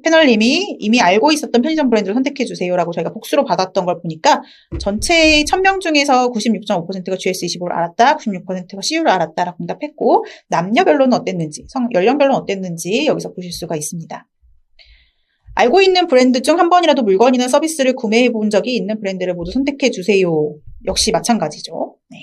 패널님이 이미 알고 있었던 편의점 브랜드를 선택해 주세요라고 저희가 복수로 받았던 걸 보니까 전체 1000명 중에서 96.5%가 GS25를 알았다, 96%가 CU를 알았다라고 응답했고 남녀별로는 어땠는지, 연령별로는 어땠는지 여기서 보실 수가 있습니다. 알고 있는 브랜드 중 한 번이라도 물건이나 서비스를 구매해 본 적이 있는 브랜드를 모두 선택해 주세요. 역시 마찬가지죠. 네.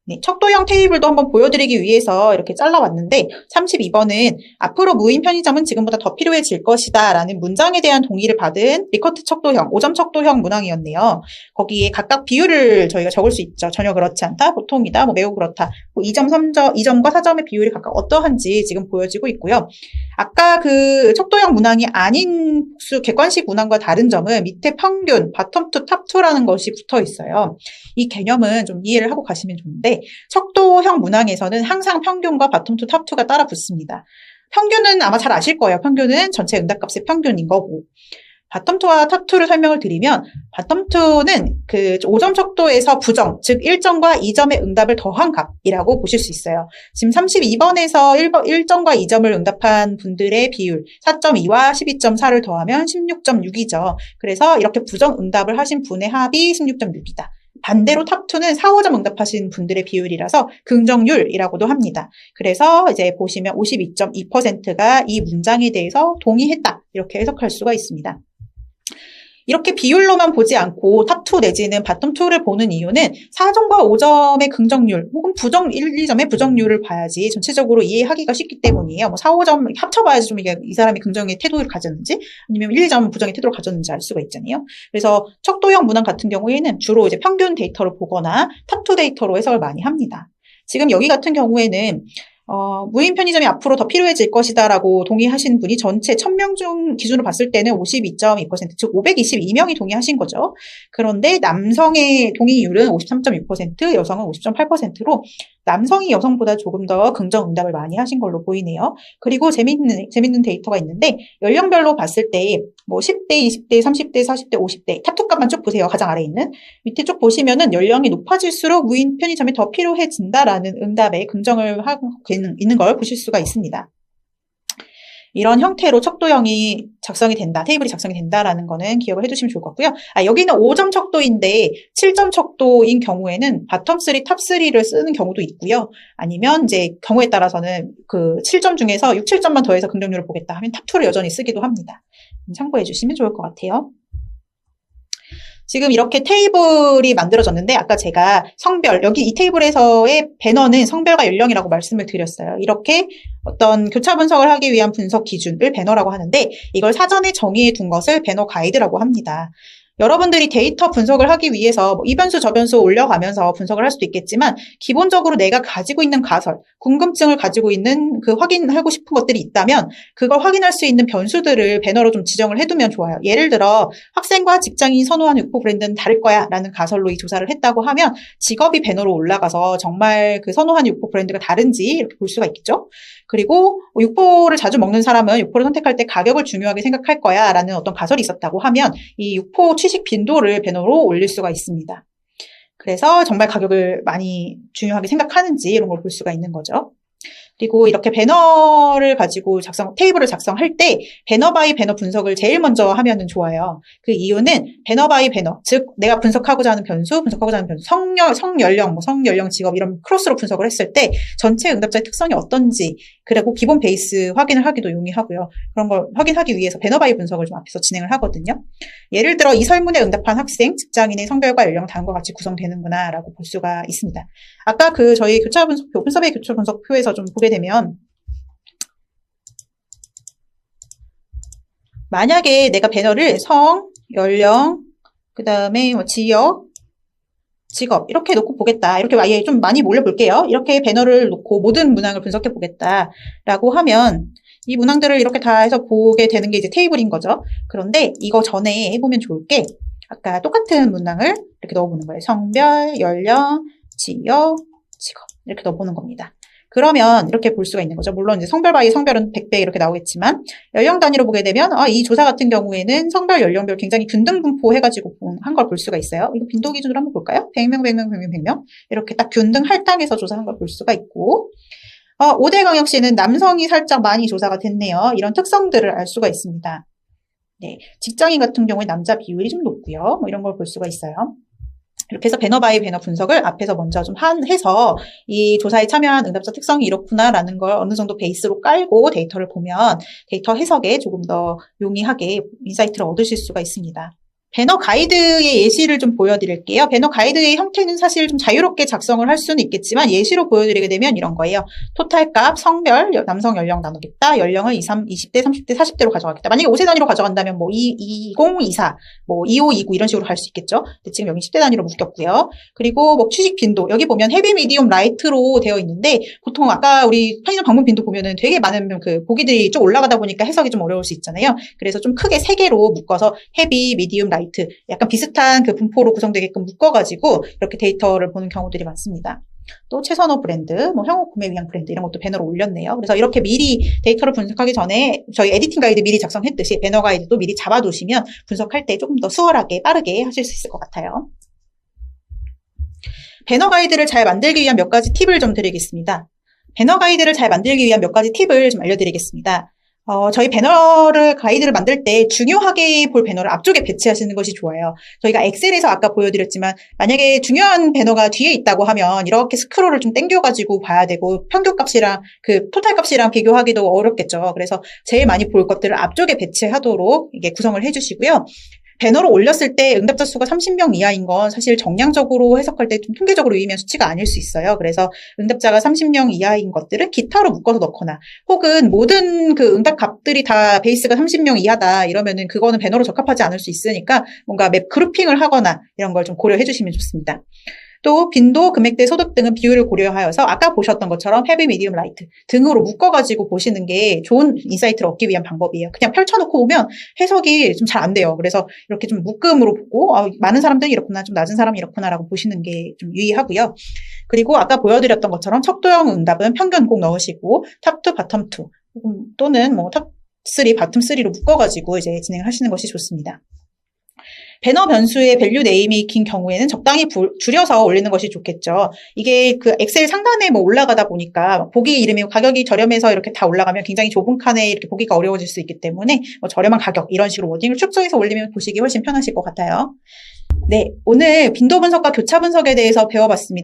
네, 척도형 테이블도 한번 보여드리기 위해서 이렇게 잘라왔는데 32번은 앞으로 무인 편의점은 지금보다 더 필요해질 것이다 라는 문장에 대한 동의를 받은 리커트 척도형, 5점 척도형 문항이었네요. 거기에 각각 비율을 저희가 적을 수 있죠. 전혀 그렇지 않다, 보통이다, 뭐 매우 그렇다. 뭐 2점, 3점, 2점과 4점의 비율이 각각 어떠한지 지금 보여지고 있고요. 아까 그 척도형 문항이 아닌 객관식 문항과 다른 점은 밑에 평균, 바텀 투, 탑 투라는 것이 붙어 있어요. 이 개념은 좀 이해를 하고 가시면 좋은데 척도형 문항에서는 항상 평균과 바텀 투, 탑 투가 따라 붙습니다. 평균은 아마 잘 아실 거예요. 평균은 전체 응답값의 평균인 거고 바텀2와 탑2를 설명을 드리면 바텀2는 그 5점 척도에서 부정, 즉 1점과 2점의 응답을 더한 값이라고 보실 수 있어요. 지금 32번에서 1점과 2점을 응답한 분들의 비율 4.2와 12.4를 더하면 16.6이죠. 그래서 이렇게 부정 응답을 하신 분의 합이 16.6이다. 반대로 탑2는 4, 5점 응답하신 분들의 비율이라서 긍정률이라고도 합니다. 그래서 이제 보시면 52.2%가 이 문장에 대해서 동의했다. 이렇게 해석할 수가 있습니다. 이렇게 비율로만 보지 않고 탑2 내지는 바텀2를 보는 이유는 4점과 5점의 긍정률 혹은 부정 1, 2점의 부정률을 봐야지 전체적으로 이해하기가 쉽기 때문이에요. 뭐 4, 5점 합쳐봐야지 좀 이게 이 사람이 긍정의 태도를 가졌는지 아니면 1, 2점 부정의 태도를 가졌는지 알 수가 있잖아요. 그래서 척도형 문항 같은 경우에는 주로 이제 평균 데이터를 보거나 탑2 데이터로 해석을 많이 합니다. 지금 여기 같은 경우에는 무인 편의점이 앞으로 더 필요해질 것이다라고 동의하신 분이 전체 1000명 중 기준으로 봤을 때는 52.2%, 즉 522명이 동의하신 거죠. 그런데 남성의 동의율은 53.6%, 여성은 50.8%로 남성이 여성보다 조금 더 긍정 응답을 많이 하신 걸로 보이네요. 그리고 재밌는 데이터가 있는데 연령별로 봤을 때 뭐 10대, 20대, 30대, 40대, 50대 탑2 값만 쭉 보세요. 가장 아래에 있는. 밑에 쭉 보시면은 연령이 높아질수록 무인 편의점이 더 필요해진다라는 응답에 긍정을 하고 있는 걸 보실 수가 있습니다. 이런 형태로 척도형이 작성이 된다, 테이블이 작성이 된다라는 거는 기억을 해두시면 좋을 것 같고요. 여기는 5점 척도인데 7점 척도인 경우에는 바텀 3, 탑 3를 쓰는 경우도 있고요. 아니면 이제 경우에 따라서는 그 7점 중에서 6, 7점만 더해서 긍정률을 보겠다 하면 탑 2를 여전히 쓰기도 합니다. 참고해 주시면 좋을 것 같아요. 지금 이렇게 테이블이 만들어졌는데 아까 제가 성별, 여기 이 테이블에서의 배너는 성별과 연령이라고 말씀을 드렸어요. 이렇게 어떤 교차 분석을 하기 위한 분석 기준을 배너라고 하는데 이걸 사전에 정의해 둔 것을 배너 가이드라고 합니다. 여러분들이 데이터 분석을 하기 위해서 이 변수 저 변수 올려가면서 분석을 할 수도 있겠지만 기본적으로 내가 가지고 있는 가설, 궁금증을 가지고 있는 그 확인하고 싶은 것들이 있다면 그걸 확인할 수 있는 변수들을 배너로 좀 지정을 해두면 좋아요. 예를 들어 학생과 직장인이 선호하는 육포 브랜드는 다를 거야 라는 가설로 이 조사를 했다고 하면 직업이 배너로 올라가서 정말 그 선호하는 육포 브랜드가 다른지 이렇게 볼 수가 있겠죠. 그리고 육포를 자주 먹는 사람은 육포를 선택할 때 가격을 중요하게 생각할 거야 라는 어떤 가설이 있었다고 하면 이 육포 취식 빈도를 배너로 올릴 수가 있습니다. 그래서 정말 가격을 많이 중요하게 생각하는지 이런 걸 볼 수가 있는 거죠. 그리고 이렇게 배너를 가지고 테이블을 작성할 때 배너 바이 배너 분석을 제일 먼저 하면은 좋아요. 그 이유는 배너 바이 배너, 즉 내가 분석하고자 하는 변수, 성연령, 직업 이런 크로스로 분석을 했을 때 전체 응답자의 특성이 어떤지 그리고 기본 베이스 확인을 하기도 용이하고요. 그런 걸 확인하기 위해서 배너 바이 분석을 좀 앞에서 진행을 하거든요. 예를 들어 이 설문에 응답한 학생, 직장인의 성별과 연령 다음과 같이 구성되는구나 라고 볼 수가 있습니다. 아까 저희 교차 분석표, 오픈서베이 교차 분석표에서 좀 보게 되면 만약에 내가 배너를 성, 연령, 그 다음에 뭐 지역, 직업 이렇게 놓고 보겠다. 이렇게 아예 좀 많이 몰려볼게요. 이렇게 배너를 놓고 모든 문항을 분석해 보겠다라고 하면 이 문항들을 이렇게 다 해서 보게 되는 게 이제 테이블인 거죠. 그런데 이거 전에 해보면 좋을 게 아까 똑같은 문항을 이렇게 넣어보는 거예요. 성별, 연령, 지역, 직업 이렇게 넣어보는 겁니다. 그러면 이렇게 볼 수가 있는 거죠. 물론 이제 성별 바이 성별은 100배 이렇게 나오겠지만 연령 단위로 보게 되면 이 조사 같은 경우에는 성별, 연령별 굉장히 균등 분포해가지고 한 걸 볼 수가 있어요. 이거 빈도 기준으로 한번 볼까요? 100명, 100명, 100명, 100명 이렇게 딱 균등 할당해서 조사한 걸 볼 수가 있고 5대 강역시는 남성이 살짝 많이 조사가 됐네요. 이런 특성들을 알 수가 있습니다. 네, 직장인 같은 경우에 남자 비율이 좀 높고요. 뭐 이런 걸 볼 수가 있어요. 이렇게 해서 배너 바이 배너 분석을 앞에서 먼저 좀 해서 이 조사에 참여한 응답자 특성이 이렇구나라는 걸 어느 정도 베이스로 깔고 데이터를 보면 데이터 해석에 조금 더 용이하게 인사이트를 얻으실 수가 있습니다. 배너 가이드의 예시를 좀 보여드릴게요. 배너 가이드의 형태는 사실 좀 자유롭게 작성을 할 수는 있겠지만 예시로 보여드리게 되면 이런 거예요. 토탈 값, 성별, 남성 연령 나누겠다. 연령을 20대, 30대, 40대로 가져가겠다. 만약에 5세 단위로 가져간다면 뭐 20, 24, 뭐 25, 29 이런 식으로 갈 수 있겠죠. 근데 지금 여기 10대 단위로 묶였고요. 그리고 뭐 취식 빈도 여기 보면 헤비, 미디움, 라이트로 되어 있는데 보통 아까 우리 편의점 방문 빈도 보면은 되게 많은 그 보기들이 쭉 올라가다 보니까 해석이 좀 어려울 수 있잖아요. 그래서 좀 크게 3개로 묶어서 헤비, 미디움, 라이트 약간 비슷한 그 분포로 구성되게끔 묶어가지고 이렇게 데이터를 보는 경우들이 많습니다. 또 최선호 브랜드, 뭐 향후 구매 위한 브랜드 이런 것도 배너로 올렸네요. 그래서 이렇게 미리 데이터를 분석하기 전에 저희 에디팅 가이드 미리 작성했듯이 배너 가이드도 미리 잡아두시면 분석할 때 조금 더 수월하게 빠르게 하실 수 있을 것 같아요. 배너 가이드를 잘 만들기 위한 몇 가지 팁을 좀 드리겠습니다. 배너 가이드를 잘 만들기 위한 몇 가지 팁을 좀 알려드리겠습니다. 저희 가이드를 만들 때 중요하게 볼 배너를 앞쪽에 배치하시는 것이 좋아요. 저희가 엑셀에서 아까 보여드렸지만 만약에 중요한 배너가 뒤에 있다고 하면 이렇게 스크롤을 좀 당겨가지고 봐야 되고 평균값이랑 그 토탈 값이랑 비교하기도 어렵겠죠. 그래서 제일 많이 볼 것들을 앞쪽에 배치하도록 이게 구성을 해주시고요. 배너로 올렸을 때 응답자 수가 30명 이하인 건 사실 정량적으로 해석할 때 좀 통계적으로 유의미한 수치가 아닐 수 있어요. 그래서 응답자가 30명 이하인 것들은 기타로 묶어서 넣거나 혹은 모든 그 응답 값들이 다 베이스가 30명 이하다 이러면은 그거는 배너로 적합하지 않을 수 있으니까 뭔가 맵 그룹핑을 하거나 이런 걸 좀 고려해 주시면 좋습니다. 또 빈도, 금액대, 소득 등은 비율을 고려하여서 아까 보셨던 것처럼 헤비, 미디움, 라이트 등으로 묶어가지고 보시는 게 좋은 인사이트를 얻기 위한 방법이에요. 그냥 펼쳐놓고 보면 해석이 좀 잘 안 돼요. 그래서 이렇게 좀 묶음으로 보고 많은 사람들이 이렇구나, 좀 낮은 사람이 이렇구나라고 보시는 게 좀 유의하고요. 그리고 아까 보여드렸던 것처럼 척도형 응답은 편견 꼭 넣으시고 탑2, 바텀2 또는 뭐 탑3, 바텀3로 묶어가지고 이제 진행을 하시는 것이 좋습니다. 배너 변수의 밸류 네이밍인 경우에는 적당히 줄여서 올리는 것이 좋겠죠. 이게 그 엑셀 상단에 뭐 올라가다 보니까 보기 이름이 가격이 저렴해서 이렇게 다 올라가면 굉장히 좁은 칸에 이렇게 보기가 어려워질 수 있기 때문에 뭐 저렴한 가격 이런 식으로 워딩을 축소해서 올리면 보시기 훨씬 편하실 것 같아요. 네, 오늘 빈도 분석과 교차 분석에 대해서 배워봤습니다.